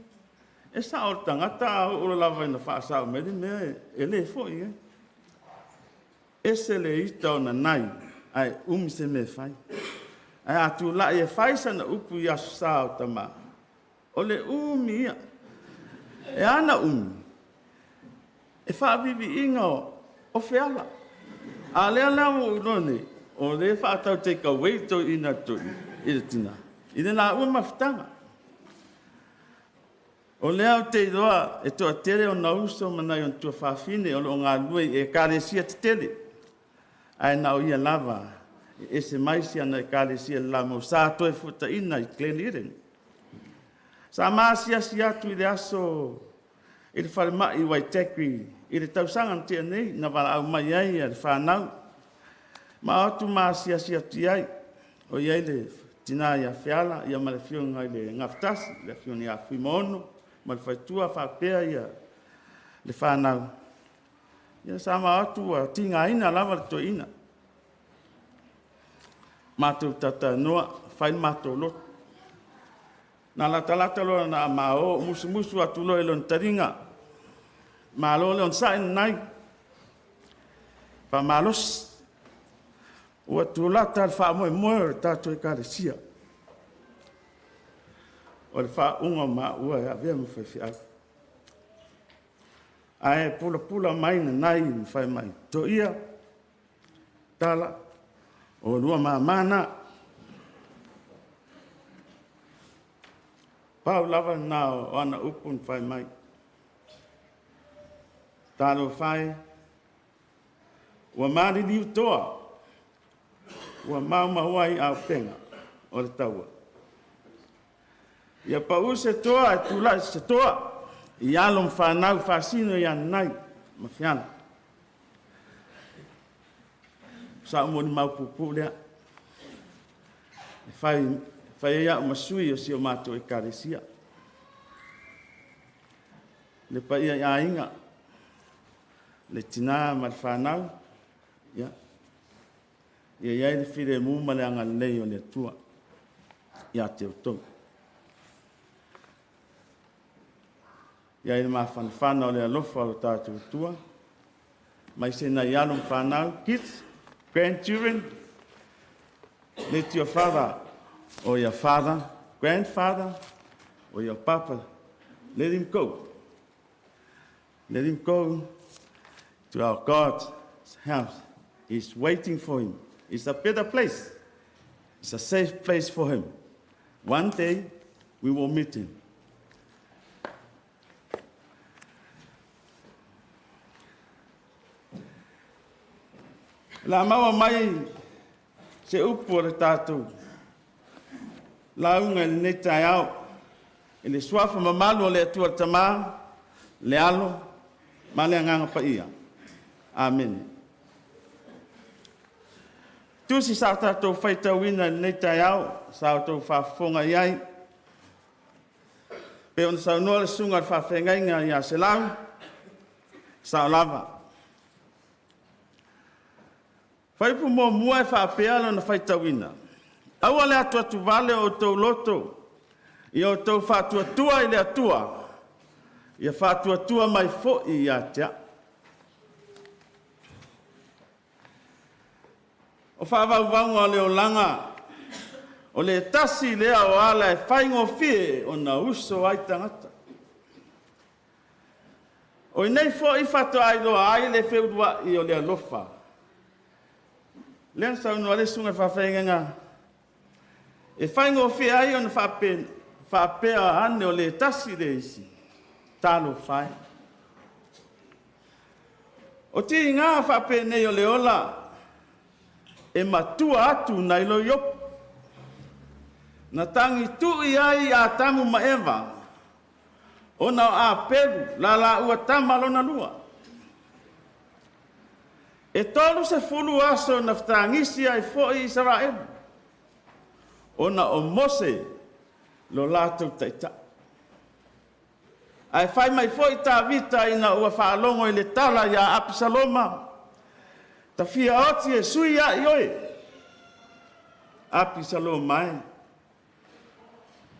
E sa o tangata o lava ina whaasao meri mea e le foi e. E se le ita o na nai ai se me whai. Ai atu la e whai sana upu i asu sa o tama. O le umi ia. E ana E whaavivi inga o whiala. A lea lea mo urone o le whaatau te ka weito ina tui i le tina. I le nā ua mawhitanga. O lea o te iroa e toa tere o na uso manai on tua whawhine o ngā lue e kāresia te tere. Ai nā o ia lava e se maisi ana e kāresia la mo sā toe futa ina i Glen. Sa māsia si atu i le aso i le whalemai wai tekri i le tausanga te nei na wala au mai ai e le whanau. Ma atu māsia si atu iai o iai le tina ia whiala, ia ma le whiunga i le ngafutasi, le whiunga ia whimono, ma le whaitua whapea ia le whanau. Ia sa ma atu a tinga ina lava le to ina. Mātou tata noa, whain mātou lot. Nā lata loa na mao, musu atu loe lon taringa. Mā loa leon sain nai. Wha malos. Ua tūlata le wha moe tātou e kāresia. O le wha unga mā ua e avea me whai. Ae pula mai na nai me whai mai. To ia, tala, o lua mā mana. Pau lava nā o ana upun whai mai. Tālo whai, ua māri liu toa. Ua maumawai au penga o le taua. Ia pau se toa e tula se toa. I alom whanau whasino i anai. Ma whiana. Sa umoni maupupu lea. Whai ea o masui o si o mātou e kāresia. Le pa ia ia inga. Le tina ma le whanau. Ia. Ia iai le whire mūma le anga lei o le tua. Ia te o tau. Iai le mawhanawhana o le alofa o tātou tua. Mai se na ialom whanau. Kids, grandchildren, let your father or your father, grandfather or your papa, let him go. Let him go to our God's house. is waiting for him. It's a better place. It's a safe place for him. One day, we will meet him. La maua mai se upu o le tātou. La unga le nei tai au. E le suafa mamalu o le atua tamā, le alo, ma le anganga pa ia. Amen. Tusi sa tātou whaitauina le nei tai au, sa tātou whaafonga iai. Pe on sa unua le sunga le whaafengainga ia se lau, sa o lava. Whaipu mō mua e whaapealo na whaitauina. Aua le atua tu vale o tau loto. I o tau whaatuatua i le atua. Ia whaatuatua mai fo i atea. O whaavauvanga o le o langa. O le tasi lea o ala e whaingo fie o na uso ai tangata. O i nei fo i whatu ai loa ai le whiudua i o le alofa. Lean sa unua le sunga whawhenga. E whaingo fie ai o na whapea ane o le tasi le isi. Talo whai. O ti ngā whapea nei o le ola. E matua atu nai lo yopu. Na tangi tui ai a tamu ma ewa. O na a peru la ua tamalo na lua. E tolu se fulu aso na whtangisi ai fo i Israel. O na o Mose lo lātou taita. Ai whai mai fo i tā vita ina ua whaalongo i le tala ia Apisaloma. Ta fia oti e sui a i oe. Apisaloma e.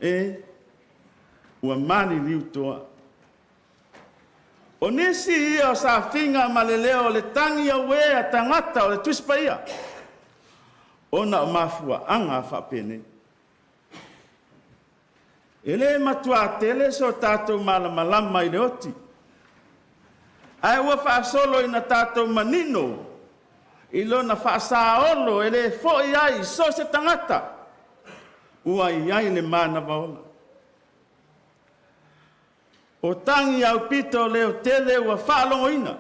E ua mani liu toa. O nisi ia o sa finga maleleo le tangi a wea tangata o le tuispa ia. O na o mafua anga whapene. Ele matua tele so tātou malamalama i le oti. Ai ua whaasolo i na tātou manino. I lo na whaasaolo ele fo i ai so se tangata. Ua i ai le mana vaola. O tangi au pito leo tele ua whaalongo ina.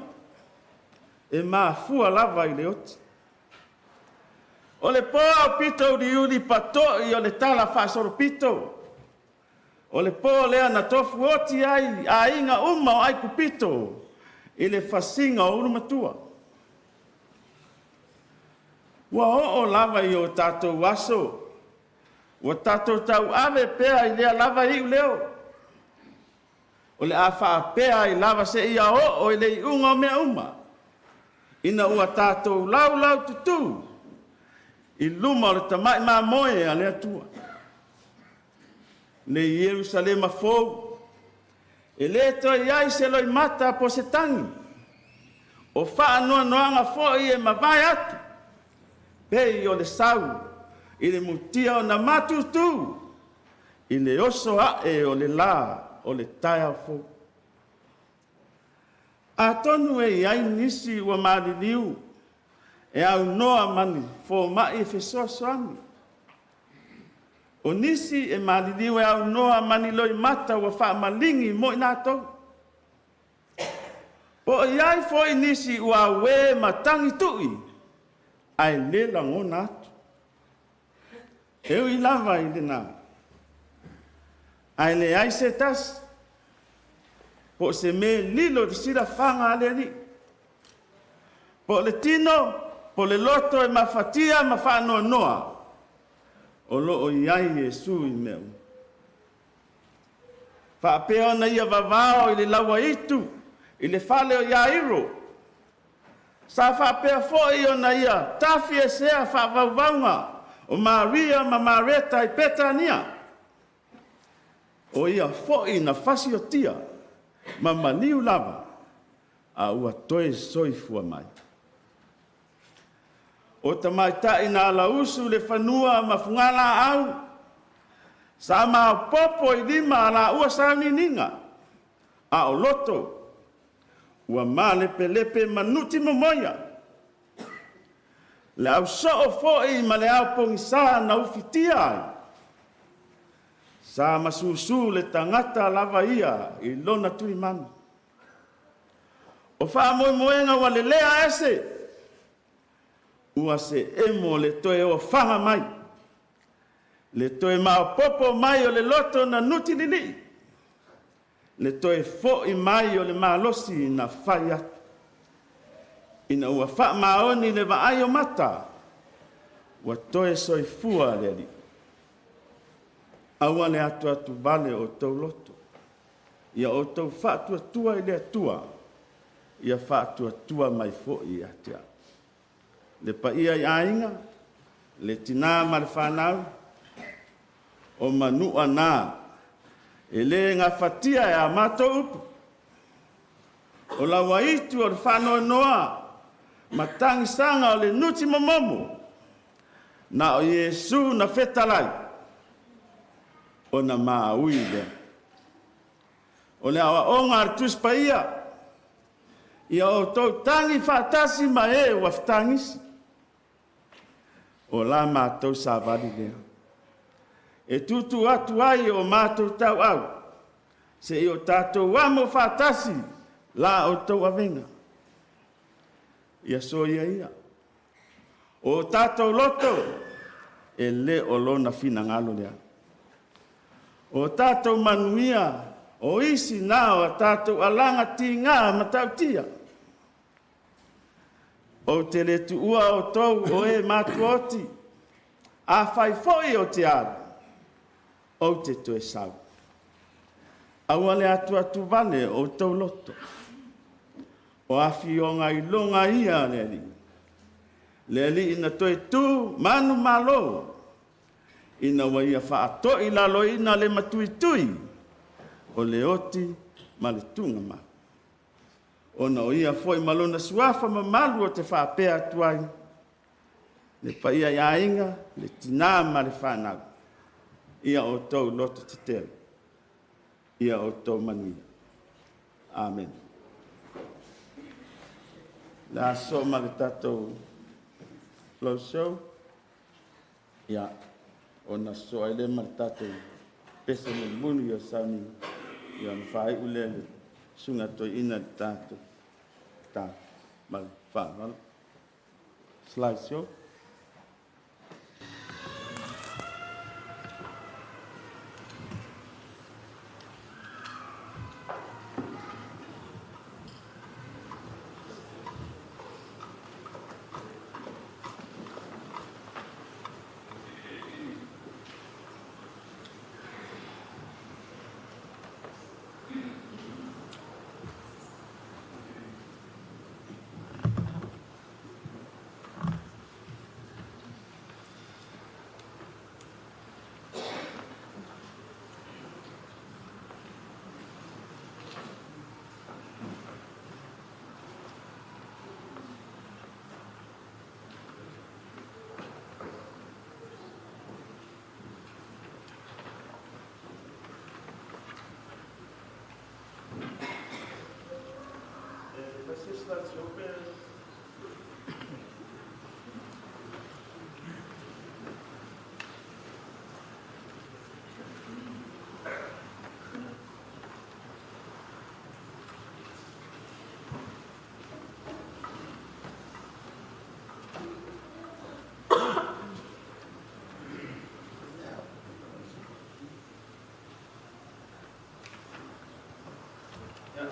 E maa fua lava i le oti. O le po au pito di uli pato i o le tala whaasoro pito. O le po lea na tofu oti ai a inga uma o ai kupito. I le whasinga o urumatua. Ua o lava i o tātou waso. Ua tātou tau ave pea i lea lava i leo. O le a whaapea i lava se ia o i le i unga o mea uma. Ina ua tātou lau tutu. I luma o le tamai mā moe a lea tua. Ne Jerusalema fōu. E le toa iai se loi mata po se tangi. O wha noa noanga fōi e mawai atu. Pei o le sau. I le mutia o na matutu. I le oso ae o le la. O le tai au fōu. A tonu e iai nisi ua mariliu. E au noa mani fō mai e fesoa soani. O nisi e mariliu e au noa mani loi mata ua wha malingi mo i nātou. Po iai fō i nisi ua we matangi tui. Ai le langona atu. Eu i lava i le nā. Ai le ai se tas. Po se me lilo de sira fanga ale ni. Po le tino, po le loto e mafatia mafano noa. O lo o iai Yesu i meu. Fa peo na ia vavao i le lawa itu. I le fale o Iairo. Sa fa peo fo i o na ia. Tafi e sea fa vavaunga. O Maria ma Mareta i Petania. O ia fo'i na fasi o tia, ma maniu lava, a ua toe soifua mai. O tamaitai na alausu le whanua ma fungala au, sa ma popo i lima ala ua saunininga, a o loto, ua ma lepe manuti momoia. Le au so fo'i ma le au pongisā na ufitia ai. Sa masusu le tangata lava ia I lona tui manu. O wha moenga wa le lea ese. Ua se emo le toe o whanga mai. Le toe Molipopo mai o le loto na nuti lili. Le toe fo'i mai o le malosi na whai atu. Ina ua wha maoni le vaai o mata. Ua toe soifua le ali. Aua le atu vale o tau loto. Ia o tau wha tua I le atua. Ia wha tua mai fo'i atia. Le pa ia I ainga. Le tina ma le whanau. O manua nā. E le ngā whatia e a mātou upu. O la waitu o le whanoa noa. Matangi sanga o le nuti momomo. Na o Yesu na whetalai. O na maui le. O le awa onga artus pa ia. Ia o tau tangi whatasi ma e o aftangisi. O la mātou sa vali lea. E tutu atu ai o mātou tau au. Se I o tātou wamo whatasi la o tau avenga. Ia so ia. O tātou loto e le o lona fina ngalo lea. O tātou manuia o isi nao a tātou alanga ti ngā matautia. O te le tuua o tau o e matuoti. A whai foi o te aru. O te toe sau. Aua le atu vale o tau loto. O afi o ngai longa ia le li. Le li ina toe tu manu malo. Ina wa ia wha I lalo ina le matui. O le oti ma le tunga ma. Ona o ia foi malona suafa ma malu o te wha pea tuai. Le pa ia ia inga, le tina ma le whanau. Ia o tau loto te teo. Ia o tau manuia. Amen. La so ma le tatou flow show. Ia. Ona so ai le ma le tatou pesa me munu o sani. Ia na whai ule le sunga toi ina le tatou. Ta ma le whanau. Slide show.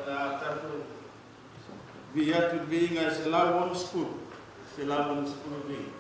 Atatu via tu vinga se la won school vinga.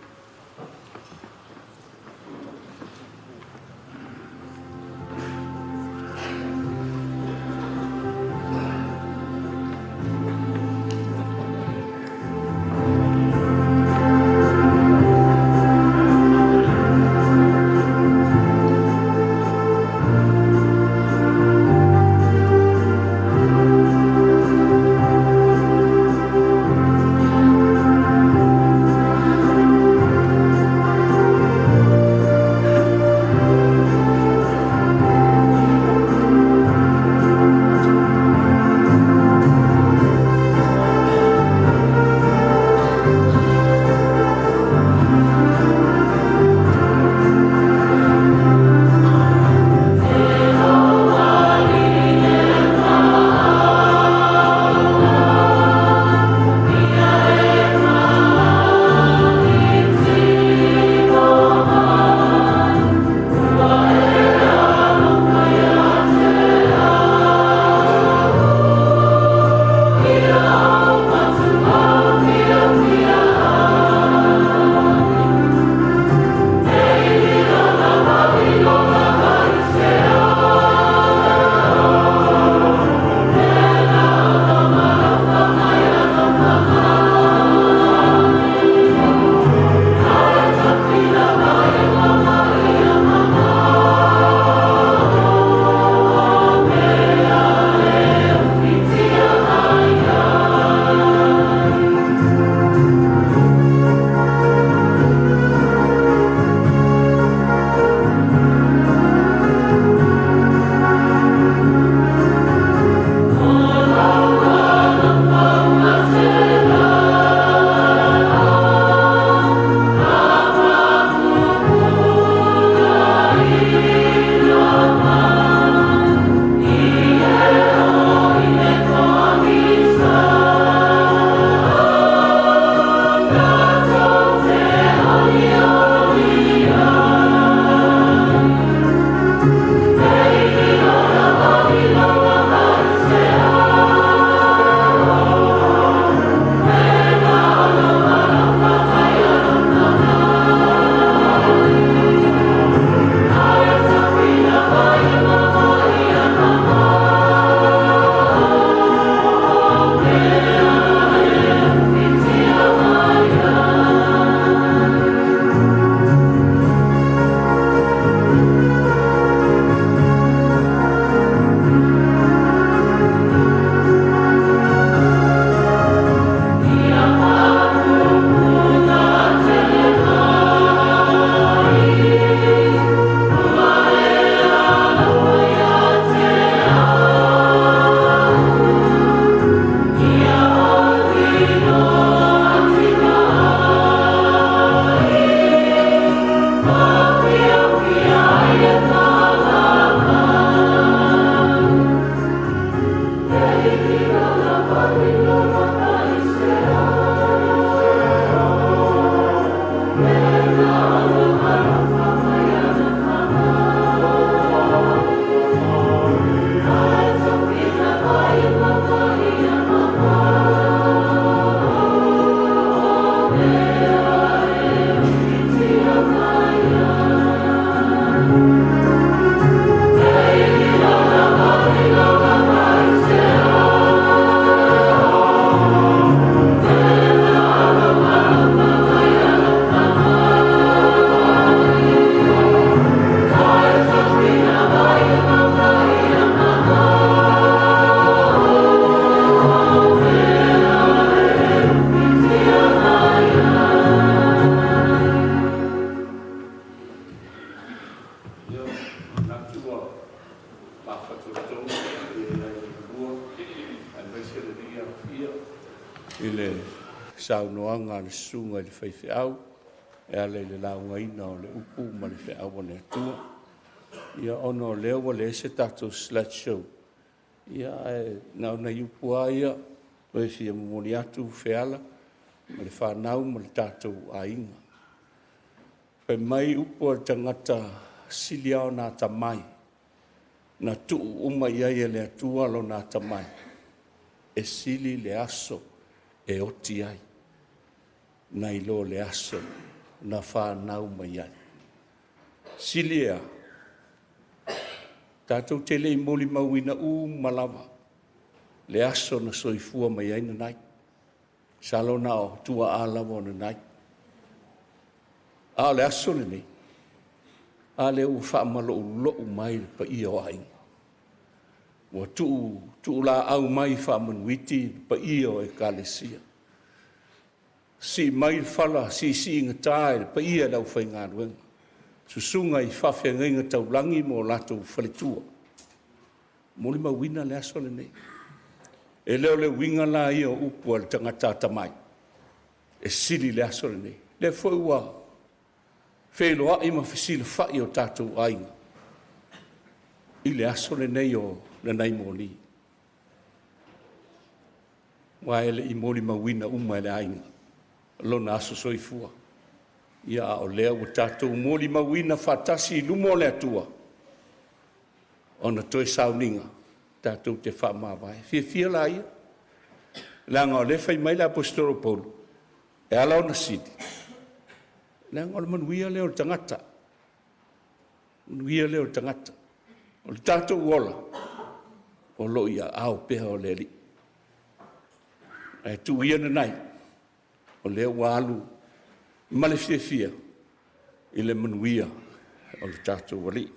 tātou e lua ai mai se le ria fia i le saunoanga le sunga i le whaiwhiau e ale le laungaina o le upu ma le whiau o le atua ia ono leo wa le se tātou slideshow ia e nau na iupua ia o e fia momoni atu whiala ma le whanau ma le tātou ainga Pai mai upo al tangata siliao nā tamai. Na tuu uma iai e le atua lo nā tamai. E sili le aso e oti ai. Na ilo le aso na whanau mai ai. Silia. Tātou te lei moli mauina malawa. Le aso na soifua mai ai na nai. Salo na o tua alawa na nai. A le aso le nei. A le u whaamalo u mai pa ia o ai. Wa tu la au mai whaamanuiti pa ia o e kalesia. Si mai whala, si inga tae pa ia lau whainga ruenga. Susunga i whawhia ngenga taulangi mo lato whaletua. Moli mawina le aso le nei. E leo le winga la ia upu al tangata tamai. E sili le aso le nei. Le fwua. Wheloa ima whisila whai o tātou ainga. I le aso le nei o Nanai Moli. Waele i moli mawina uma le ainga. Lona aso soifua. Ia o lea o tātou moli mawina whatasi lumo le atua. Ona toi sauninga. Tātou te whamawai. Fia la ia. Langa o le whai mai la apostolo Paulu. E ala ona sidi. Nā ngōle manuia leo tangata. Manuia leo tangata. O le tātou wola. O lo ia au peha o le li. E tu ia na nai. O leo walu. Male fia. I le manuia. O le tātou wali.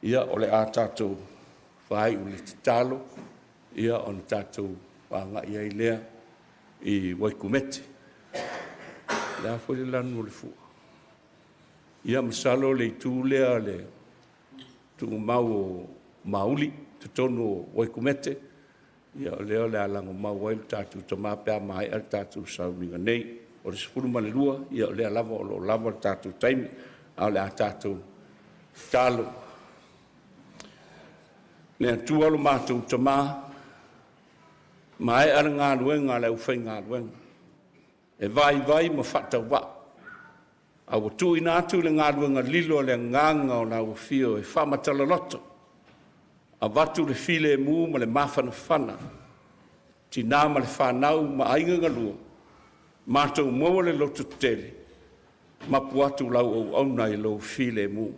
Ia o le a tātou whai o le titalo. Ia o le tātou wanga ia I lea. I waikumete. La foi lanu le fu. Ia masalo le tūlea le tu mau mauli te tono waikumete. Ia leo le alango mau wai tātou tama pia mai al tātou sauninga nei. O le sifuru ma le lua, ia le alava o lo lava tātou taimi, au le a tātou talo. Le atua lo mātou tama, mai ala ngā luenga le ufai ngā luenga. E vai ma whata wa. A wa tui nātu le ngā ruanga lilo le nganga o nā uwhio e whamatala loto. A watu le file mū ma le mawhana whana. Ti nā ma le whanau ma ainga lua. Mātou mua le loto tele. Ma puatu lau au auna I lo file mū.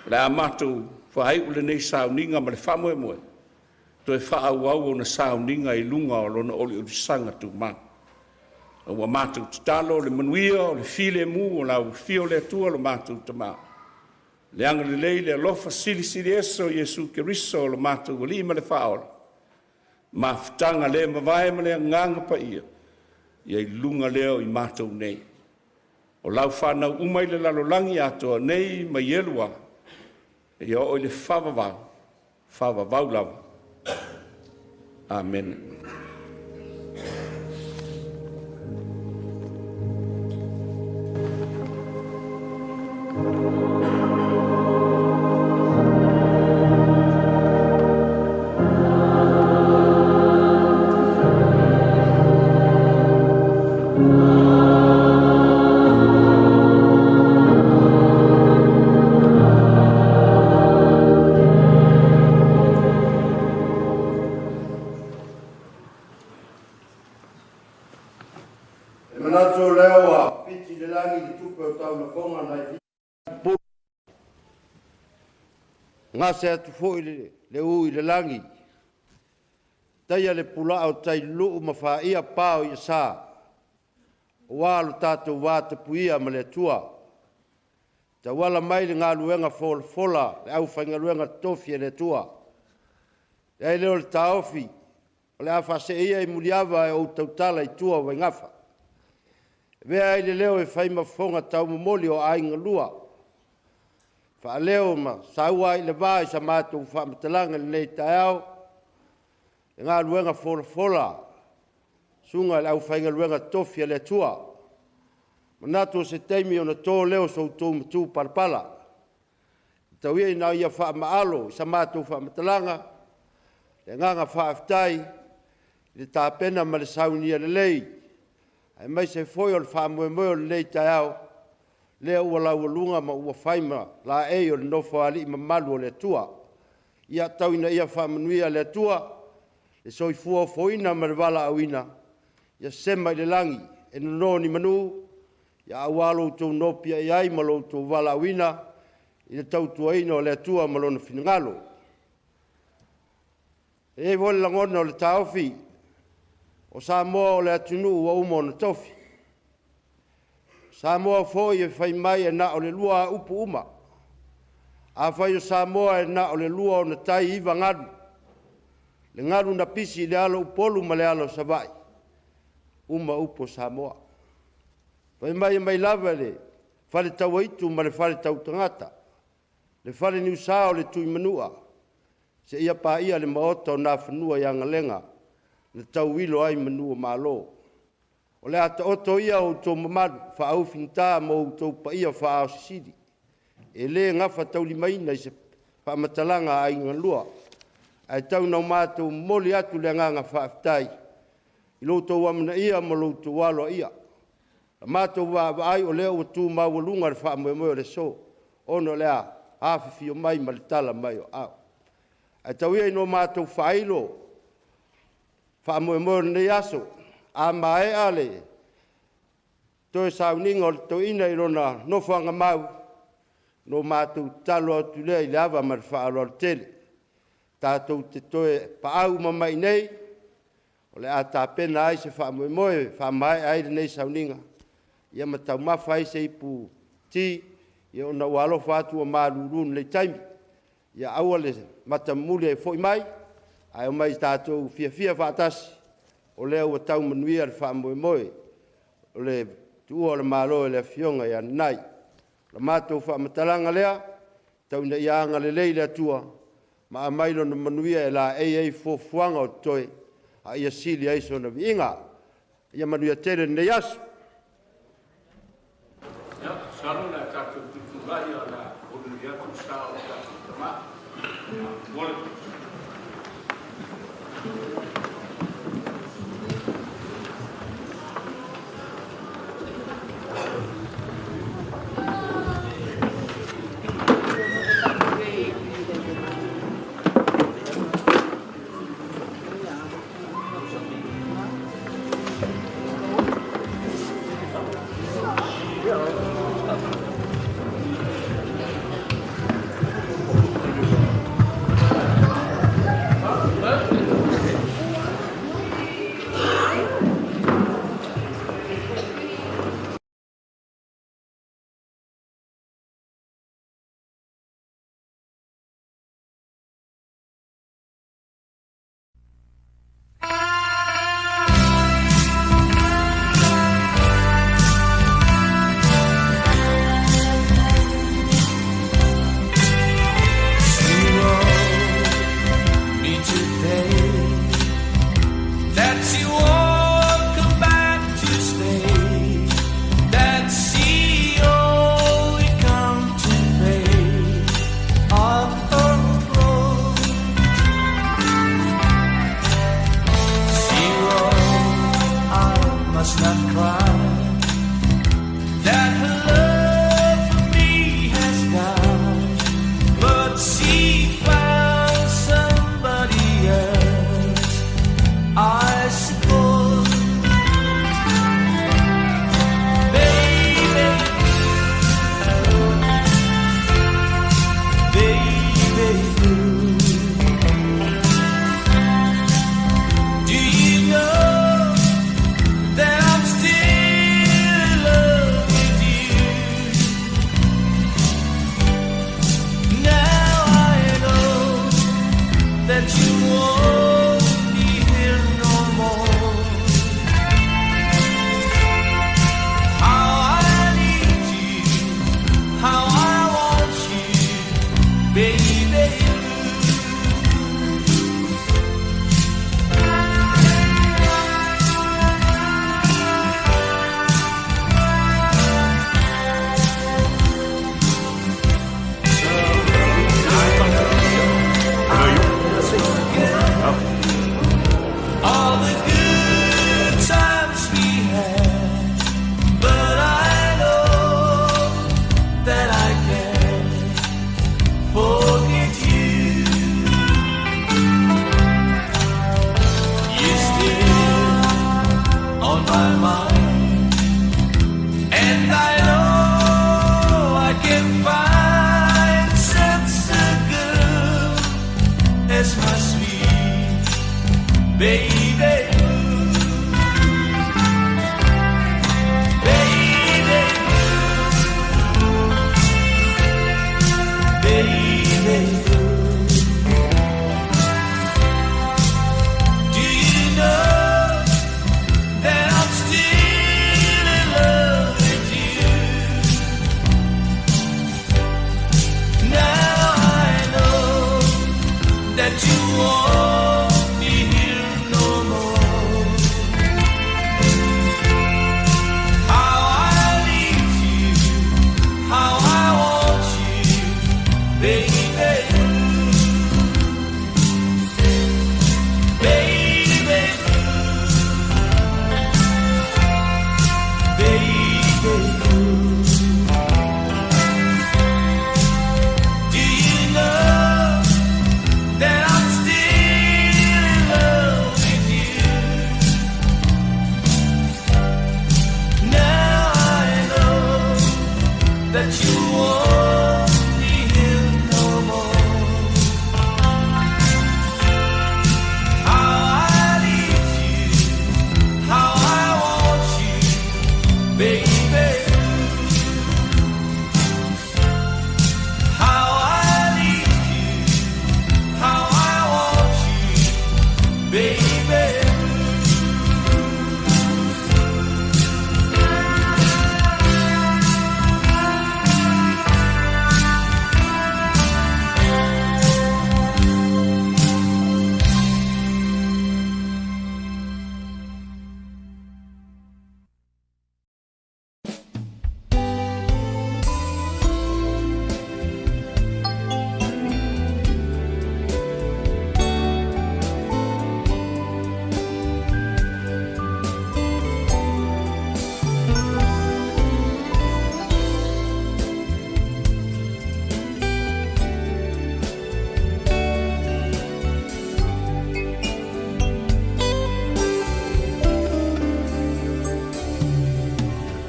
Le a mātou whahai ule nei sauninga ma le whamoe moe. To e whaau au o na sauninga I lunga o lona oli o sanga tu mā. Wa mātou talo le manuia o le file mū o lau fio le atua lo mātou tamā. Le anga le lei le alofa sili eso Jesu Keriso o lo mātou o lima le whaola. Ma whtanga le mawai ma le nganga pa ia. Ia I lunga leo I mātou nei. O lau whanau umai le lalolangi atoa nei ma ielua. Ia o le whawawau. Whawawau lava. Amen. Ngā se atu fōi le ui le langi. Taia le pula au tai luu ma wha ia pāo I sā. Wālu tātou wā te puia ma le tua. Ta wala mai le ngā luenga fola le au whainga luenga tofi le tua. E leo le taofi. O le awha se ia I muliawa e o tautala I tua wa ngafa. Vea I le leo e whaima fonga tau momoli o ainga lua. Whaaleo ma saua i le vai sa mātou whamatalanga nei tai au. E ngā luenga fola. Sunga le au whainga luenga tofia le tua. Manato se teimi ona tō leo so tō mtu parpala. Tau ia ina ia wha maalo sa mātou whamatalanga. Le nganga whaaftai. Le tāpena ma le saunia le lei. Ai mai se foi o le whaamoe le nei tai au. Lea ua laualunga ma ua whaima la e o le nofo ali i mamalu o le tua. Ia tauina ia whamanuia le tua, le soifua o foina ma le wala auina. Ia sema i le langi, e nono ni manu, ia awalo tau nopia i ai ma lo tau wala auina, i le tau tuaina o le tua ma lona finangalo. E vole langona o le taofi, o Samoa o le atunu ua umo na tofi. Samoa foi e fai mai e na o le lua upu uma. A fai o Samoa e na o le lua o na tai iwa ngadu. Le ngadu na pisi le alo upolu ma le alo savai. Uma upo Samoa. Fai mai e mai lava le fale tau aitu ma le fale tau tangata. Le fale ni usao le tui manua. Se ia pa ia le maota o na whanua i angalenga. Le tau wilo ai manua malo. O le ata oto ia o tō mamadu, wha au finta mo o tō pa ia wha au sisiri. E le ngafa tau li maina i se wha matalanga a inga lua. Ai tau nau mātou moli atu le nganga wha aftai. I lo tō wamana ia mo lo tō walo ia. A mātou wa ai o leo o tū mawalunga le wha moe moe le so. Ono lea, hawhiwhi o mai ma le tala mai o au. Ai tau ia ino mātou wha ailo. Wha moe moe le aso. A mae ale, toi sauninga o le to ina i rona nofanga mau, no mātou talo atu lea i leava ma le whaaro al tele. Tātou te toe paau mamai nei, o le ata pena ai se wha moe moe, wha mai ai nei sauninga. Ia ma tau mawhai se ipu ti, ia ona walo whātua mārurun le taimi. Ia aua le matamuli e foi mai, ai o mai tātou fia whaatasi. O leo o tau manuia le wha moe moe, o le tua o le malo e le fionga ia nai. La mātou wha matalanga lea, tau na ianga le leile atua, ma a mailo na manuia e la ei fuanga o toe, a ia sili aiso na viinga, ia manuia tere ne yasu. Ia, salo na tātou tuturai o la onuia tu sao o tātou tama. Molipopo.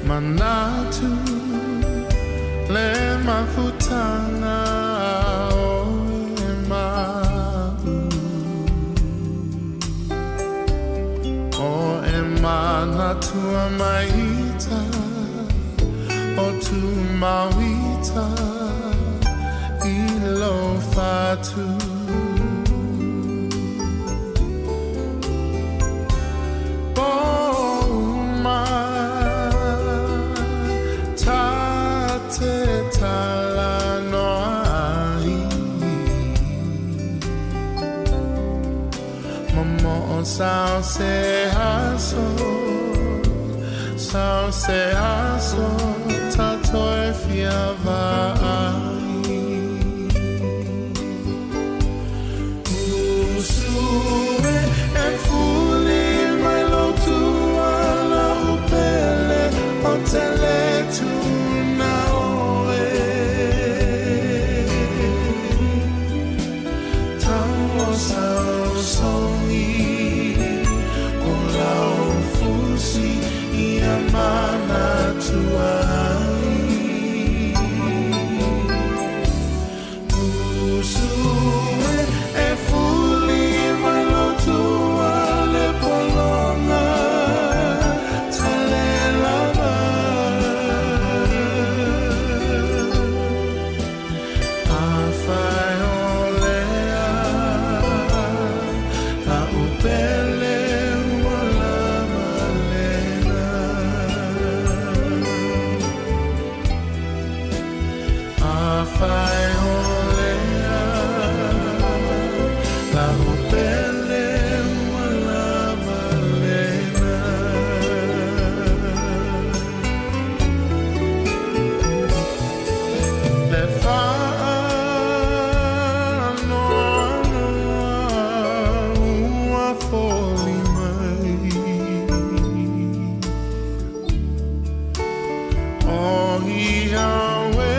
Manatu le mafutana o manatu maita o tu mawita ilo fatu Sao se aso, tatoi fia vai. Usue e fuli mai lo tua la upele o tele tu na oe. Tamo sao songi Mana tuai Usue e fuli mai lo tua le polonga tale lava Afai olea la upele Fai olea la upele wala malena le fa no a foli mai oh Yahweh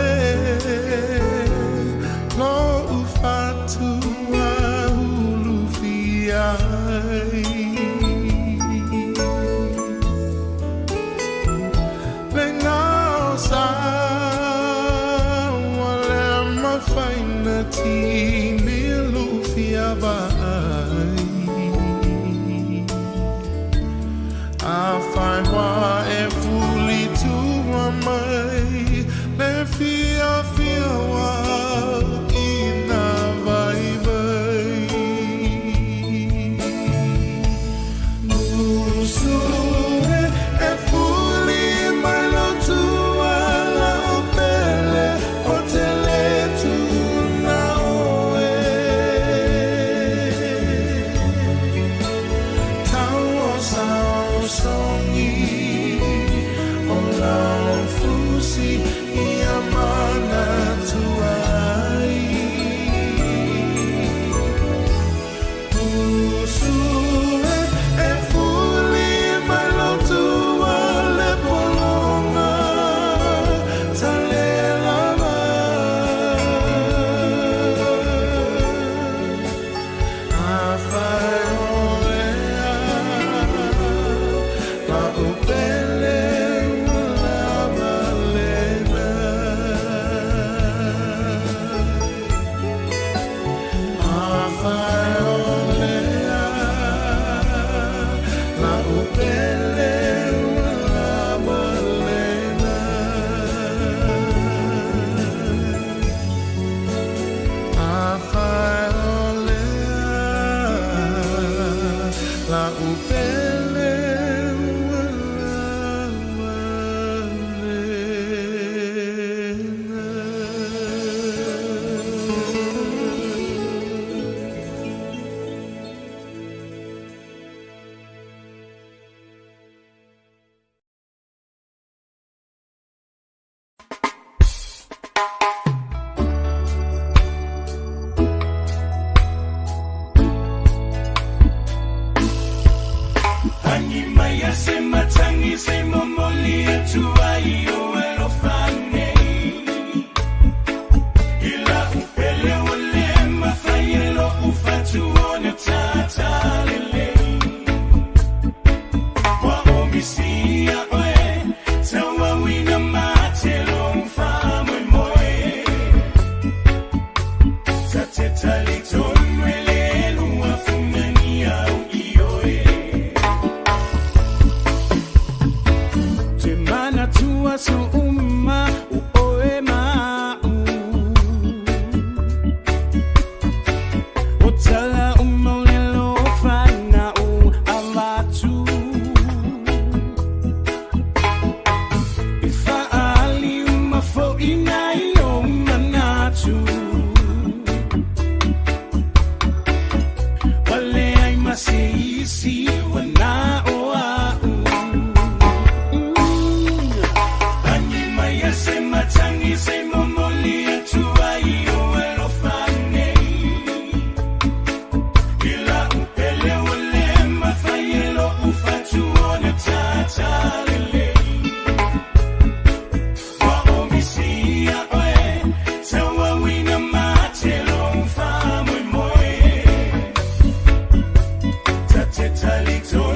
Little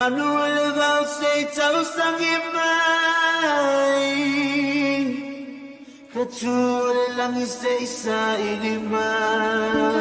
Katulad lang isa-isa inimay.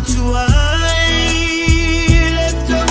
Tuai, let the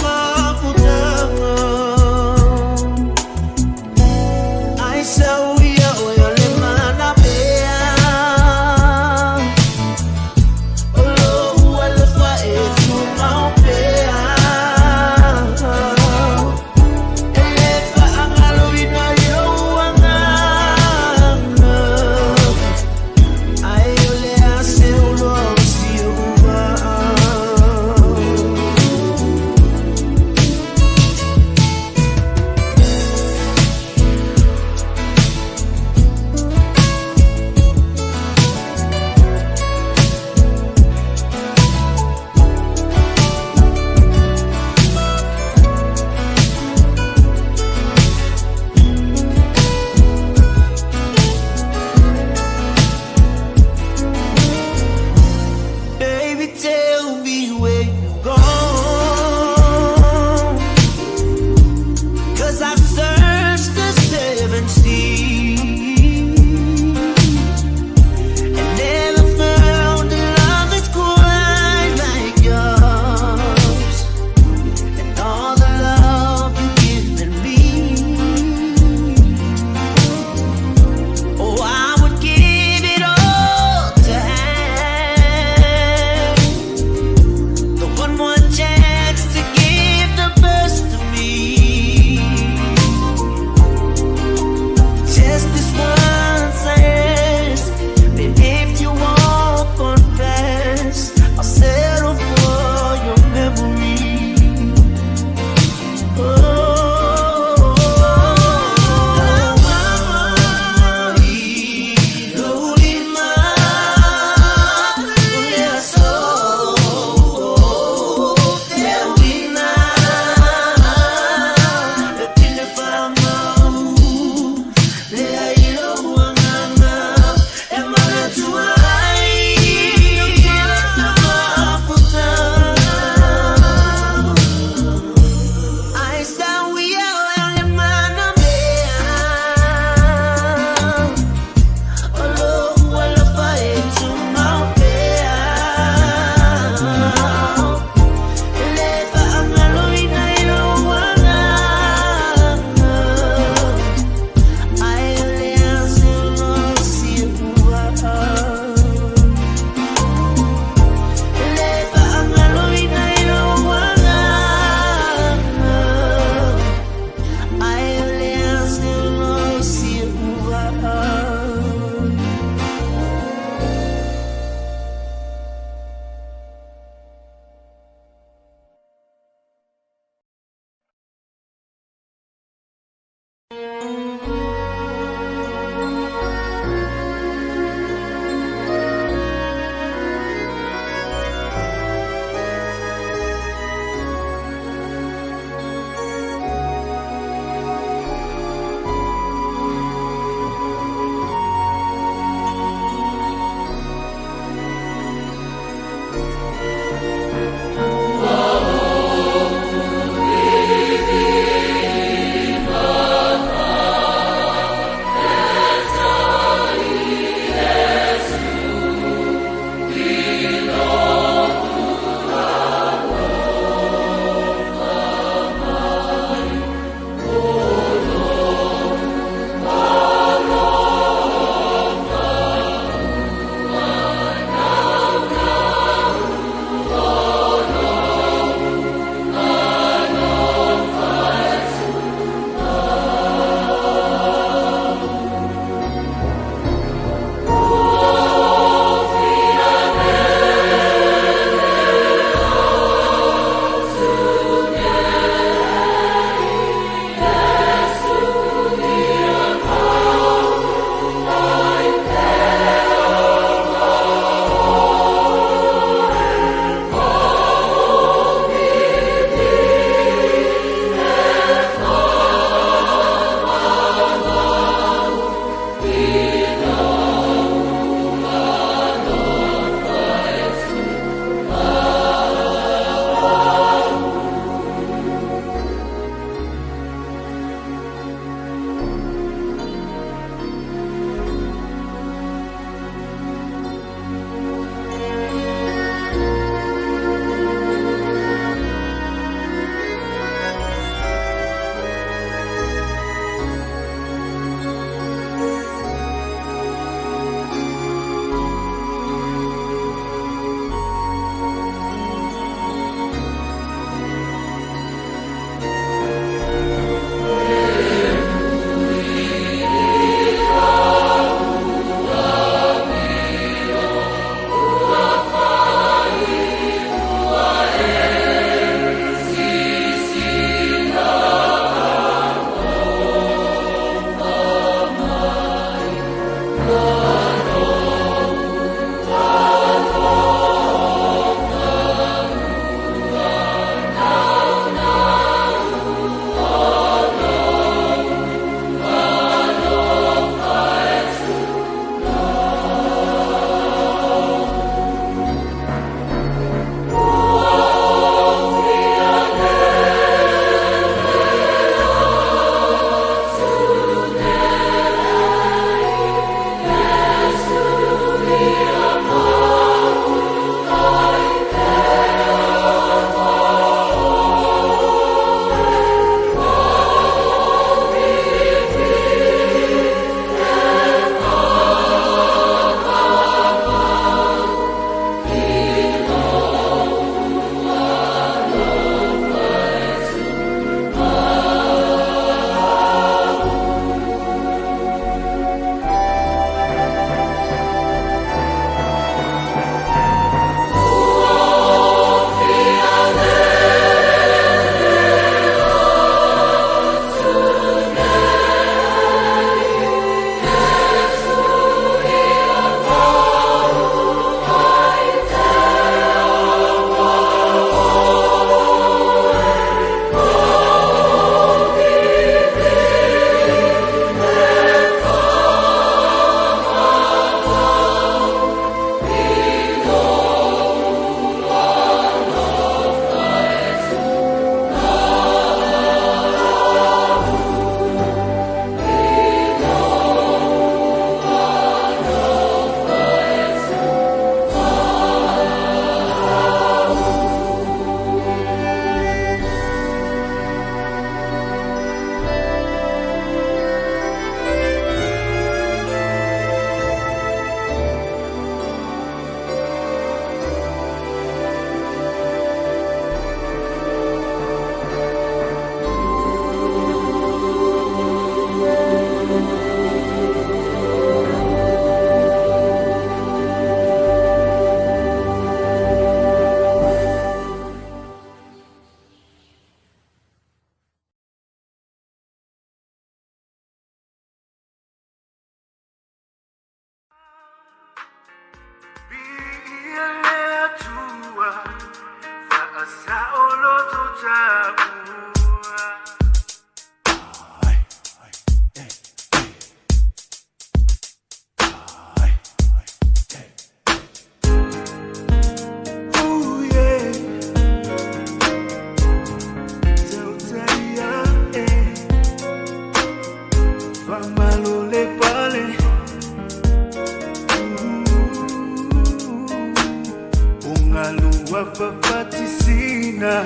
Wafafatisina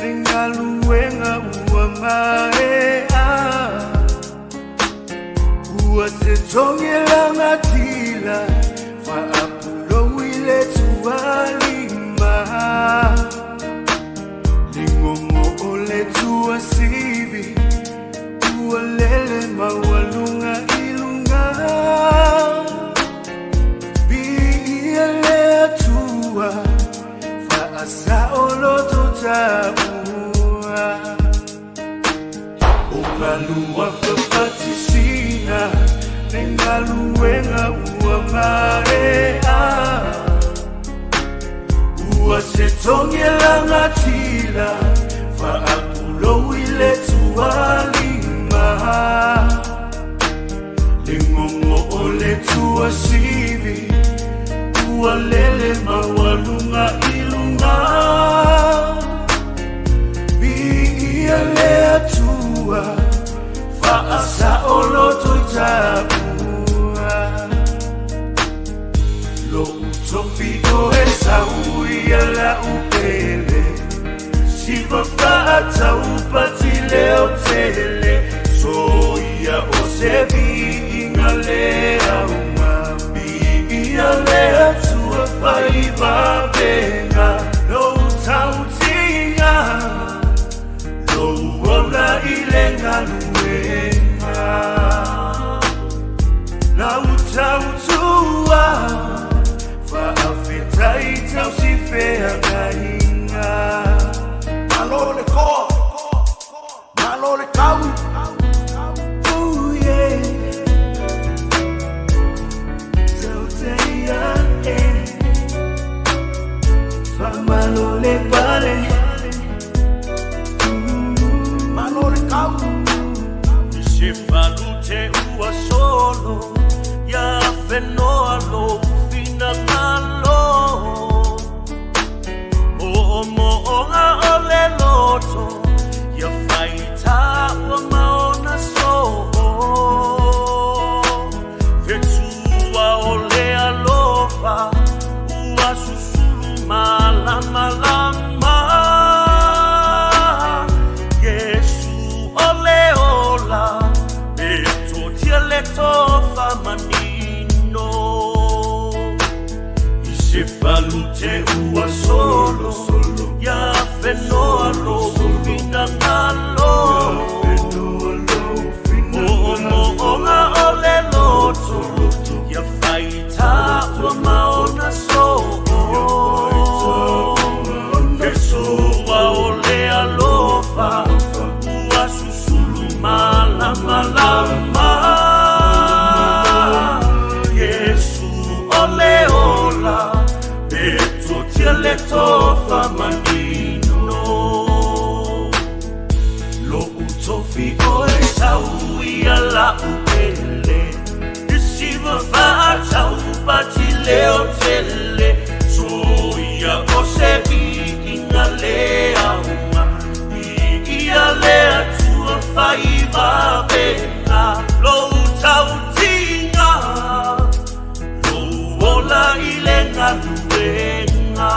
Ningaluenga uamaea Uasetongela ngatila Faapulo wile tuwalima Lingongo ole tuwasibi Ualele mawalunga ilunga Biile tuwa Asa oloto tabua Ungalua fafatisina Nengaluenga uamarea Uasetongela ngatila Faapulo wile tuwalima Lingongo ole tuwasibi Ualele mawalunga ilunga Biialea tua Faasa oloto tabua Lo utofio esa uiala upele Siva fata upatile otele Soia osevi ingalea Biialea tua faiva venga Lo tautinga Lo uona ilenga luenga La utautua Faafeta itausifea gainga Malole ko Malole kau Malole pale Malole kau Sifalute ua solo Ya fenoa lo fina malo Moonga ole loto Ya faita ua maona so Vetua ole alofa Ua susulu malama lama Yesu ole ola Beto tieleto famanino Isefalute ua solo Ya fenoa lo fina malo Moonga ole loto Ya faita ua maona so Kesua ole alofa Ua susulu malama lama Yesu ole ola Beto tieleto famanino Lo utofi oe saui ala upele Isiva fata upati leo tele Soia osebi ingalea uma Ialea tua faiva venga Lo utautinga Lo ola ilenga luenga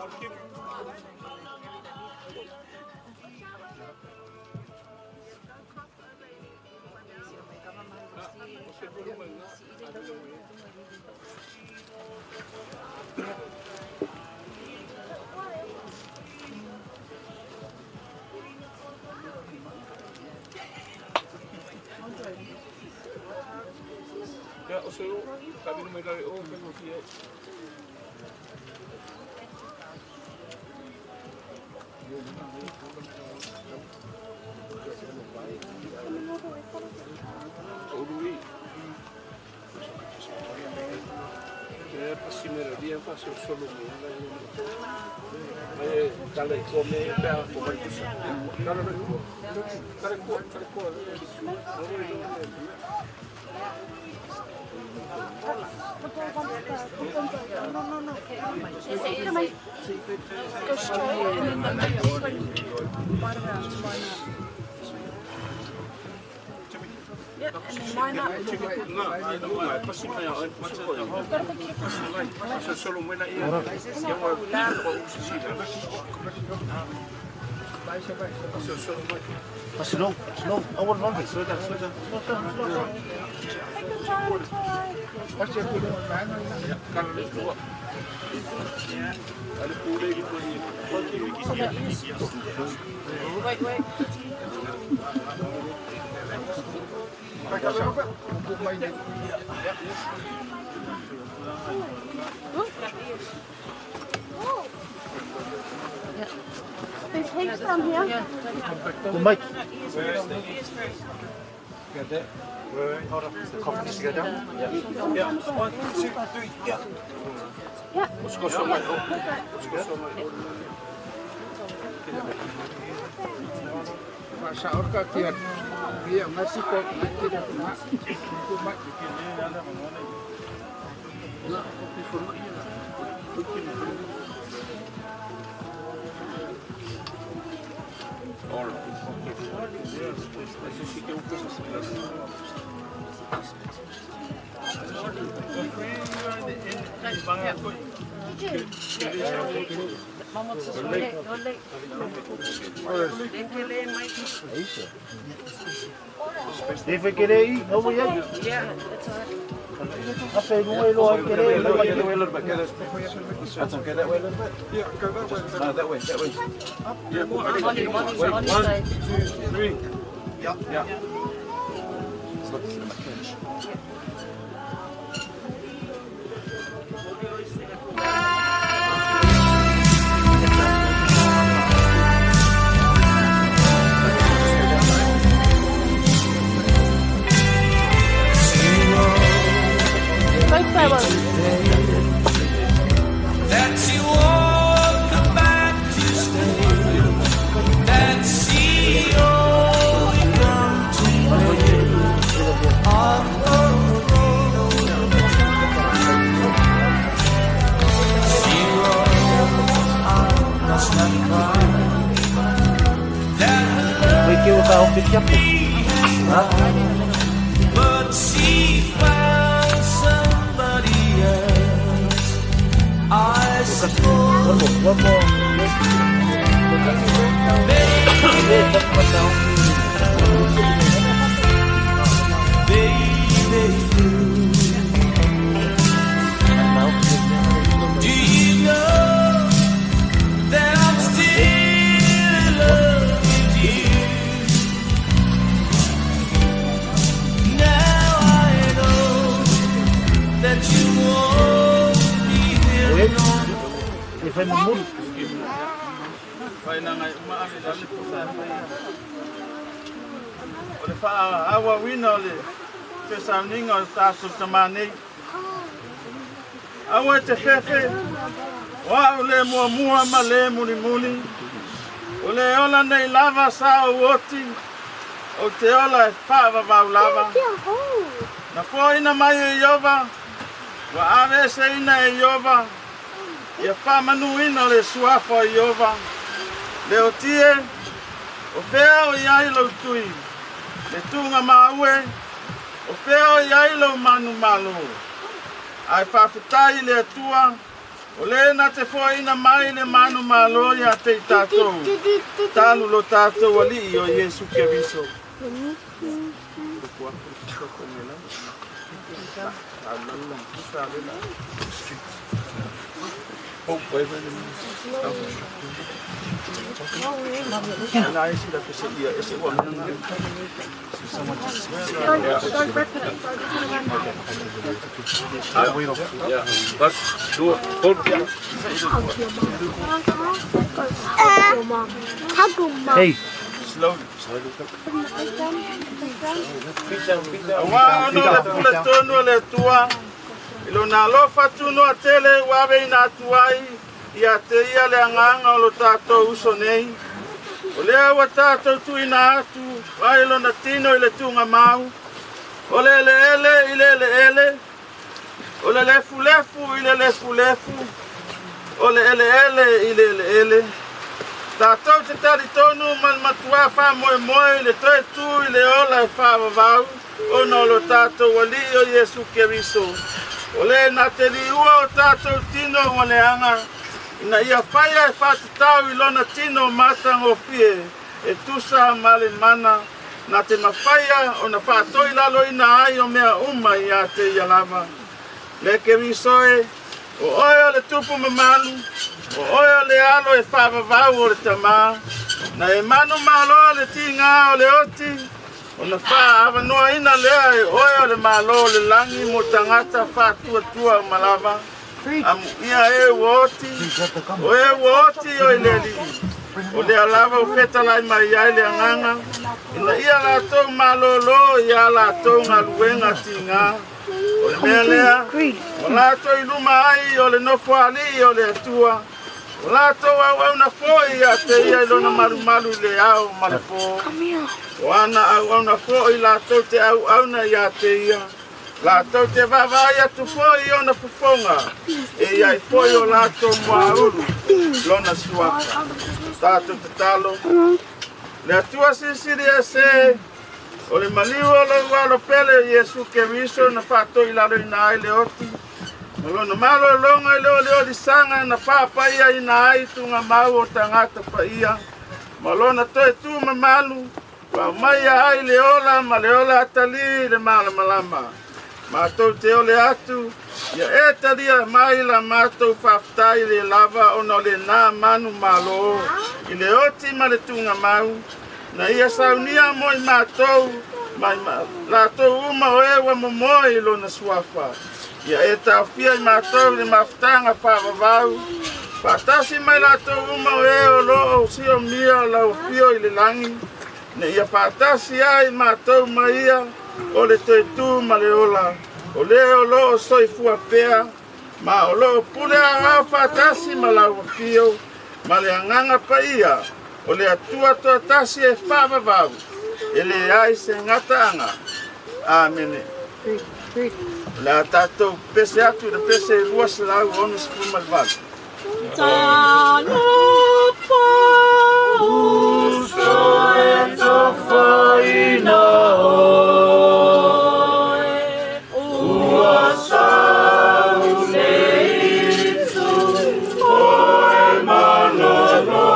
Ya, o solo kami may dari o pero siya. Orui. É para cima dia faz o solo mesmo. Dale come para comer isso. Cara. Slow. I want one. Slow down. There's heaps down here. Mike. Got that? Wait, hold on. The coffee needs to go down? Yeah. 1, 2, 3, yeah. Yeah. Let's go somewhere. Let's go somewhere. Sahur ka tiyan. Iya, masih kok nanti dah kena. Itu mak bikin dia ada mana. Lah, kopi forma iya. Bikin. All Eso sí que un poco Deve querer ir, não vou ir. Apa yang mau lo querer? That's okay, that way a little bit. Yeah, go that way. That way. Yeah, On his side. 2, 3. Yeah. That you won't come back to stay. That's the only come to on the road. Zero, I must not cry. That love but she found somebody else. I suppose. One more. Baby, do you know that I'm still in love with you? Now I know that you won't be here no more. If I'm a moon. Vai na ngai maani dali pusa. Ora fa awa wino le te samninga tasu tamani. Awa te fefe. Wa ole mua ma le muni. Ole ola nei lava sa woti. O te ola e fa va lava. Na foi na mai e Yova. Wa ave se ina e Yova. Ia fa manuina le suafa e Yova. Leo tie, o whea o iai lau tui, le tunga maue, o whea o iai lau manu malo. Ai whawhitai le atua, O le na te foina mai le manu malo ia te tātou. Talu lo tātou ali o Yesu Keriso. Hey. Slowly. Wa ono le pule tono le tua. Ilo na lo fatuno atele wabe ina tuai. Ia te ia le anganga o lo tātou uso nei. O lea wa tātou tu ina atu. Wa ilo na tino ile tunga mau. O le ele ile le ele. O le lefu lefu ile lefu lefu. O le ele ile le ele. Tātou te tari tonu man matua wha moe moe le toe tu i le ola e wha wawau. O no lo tātou wali o Yesu Keriso. O le na te li ua o tātou tino o le anga. Ina ia whaia e whātatau i lona tino matang o fie. E tusa male mana. Na te mawhaia o na whātoi lalo ina ai o mea uma i a te ialava. Le Keriso e o oe o le tupu mamalu. O oe o le alo e whāwawau o le tamā. Na e manu malo le tinga o le oti. O na wha awa noa ina lea e oe o le malo le langi mo tangata whātua o malava. Amu ia e uoti. O e uoti o i leli. O le alava o whetalai mai ai le anganga. Ina ia la tau malolo ia la tau ngaluenga tinga. O le mea lea. O la tau i luma ai o le nofo ali o le atua. O la tau au na foi a te ia i lona maru le au malapo. O ana au na foi la tau te au na ia te ia. La tau te vavai atu foi o na pufonga. E ia i foi o la tau mua uru. Lona suaka. Tātou te talo. Le atua sisiri e se. O le maliu o le walo pele Yesu Keriso na whātoi lalo ina ai le oti. Malona malo longa i leo di sanga na whāpaia ina ai tunga mau o tangata paia. Malona toi tu mamalu. Wa mai ai le ola ma le ola atali le malama. Mātou te ole atu. Ia e taria mai la mātou whaftai le lava o no le nā manu malo. I le oti ma le tunga mau. Na ia saunia mo i mātou. Mai lātou uma o ewa momoi lo na suafa. Ia e tawhia i mātou le maftanga whawawau. Whatasi mai lātou uma o e o lo o sio mia lau fio i le langi. Na ia whatasi ai mātou mai ia. O le te tu ma le ola. O le o lo o soifua pea. Ma o lo o pule a au whatasi ma lau fio. Ma le anganga pa ia. O le atua toa tasi e whawawau. E le ai se ngataanga. Amene. Le atatou pese atu le pese lua se lau onu se fumalvalu. Tano pa uso e tofaina oe. Ua sau leitu oe manolo.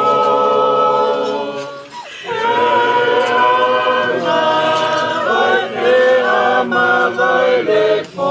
E ama vai le fo.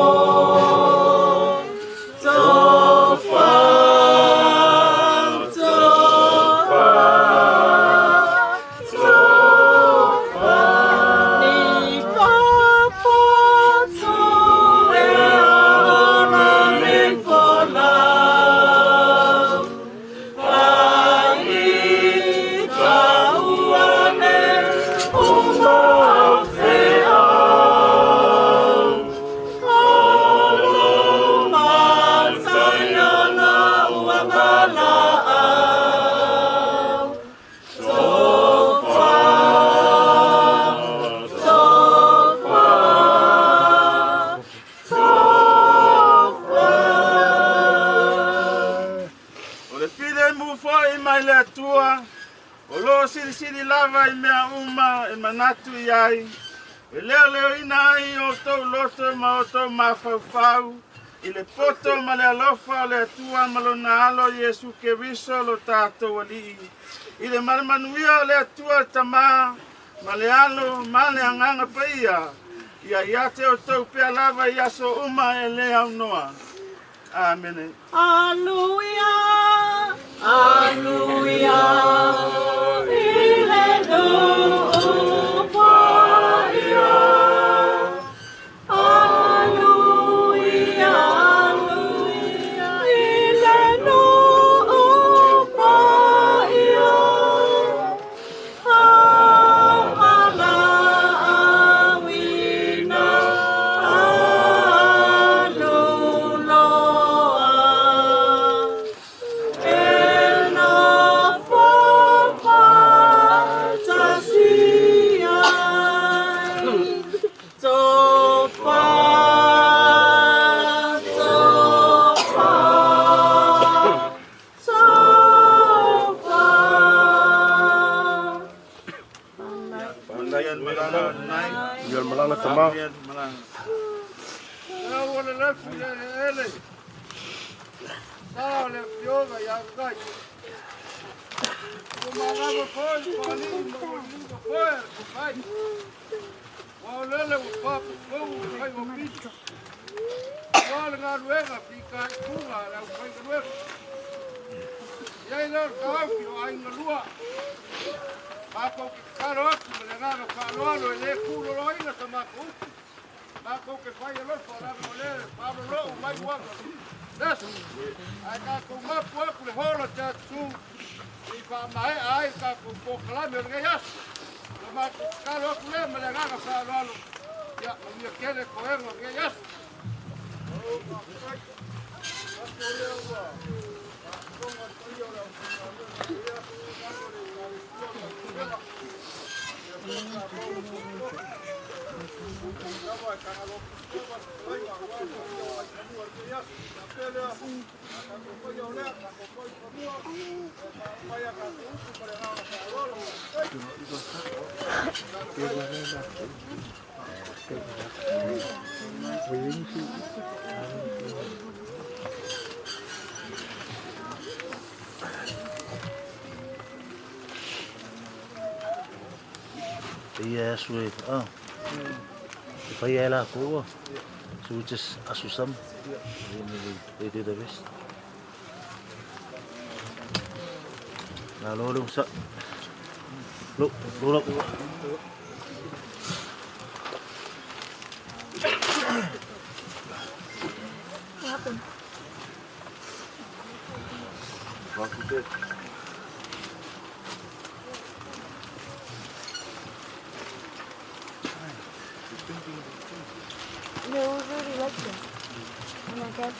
Siri lava i mea uma e manatu i ai. E leo ina ai o tau loto ma o tau mawhauwhau. I le poto ma le alofa o le atua ma lo na alo Iesu Keriso lo tātou alii. I le malamanuia o le atua tamā ma le alo ma le anganga paia. Ia ia te o tau pia lava i aso uma e le au noa. Amen. Alleluia, alleluia, Alleluia, alleluia, Malala tama. Now on the left, Ele. Now left yoga, young guy. Malala foi, Paulinho, Paulinho foi, vai. Olha o papo, como vai o bicho. Olha na luega, fica pula, lá o vai do luega. E aí não, tá, que ainda lua. Mako ke karoki me le ngano whāloalo e le kūro roina ka mako uki. Mako ke whai alo whāranga o le whālo ro'o mai waka. Nesu, ai ka kou mapu aku le holo te atu i whamae ai ka kou kōkalame o le ngai asu. Ka mako karo aku le me le ngano whāloalo. Ia, o mia kere ko engo ngai asu. Yes, we if I yell out over, so we just ask some. They do the rest. Now, look, look. What happened? What you did? No, it was really like it. Oh my God.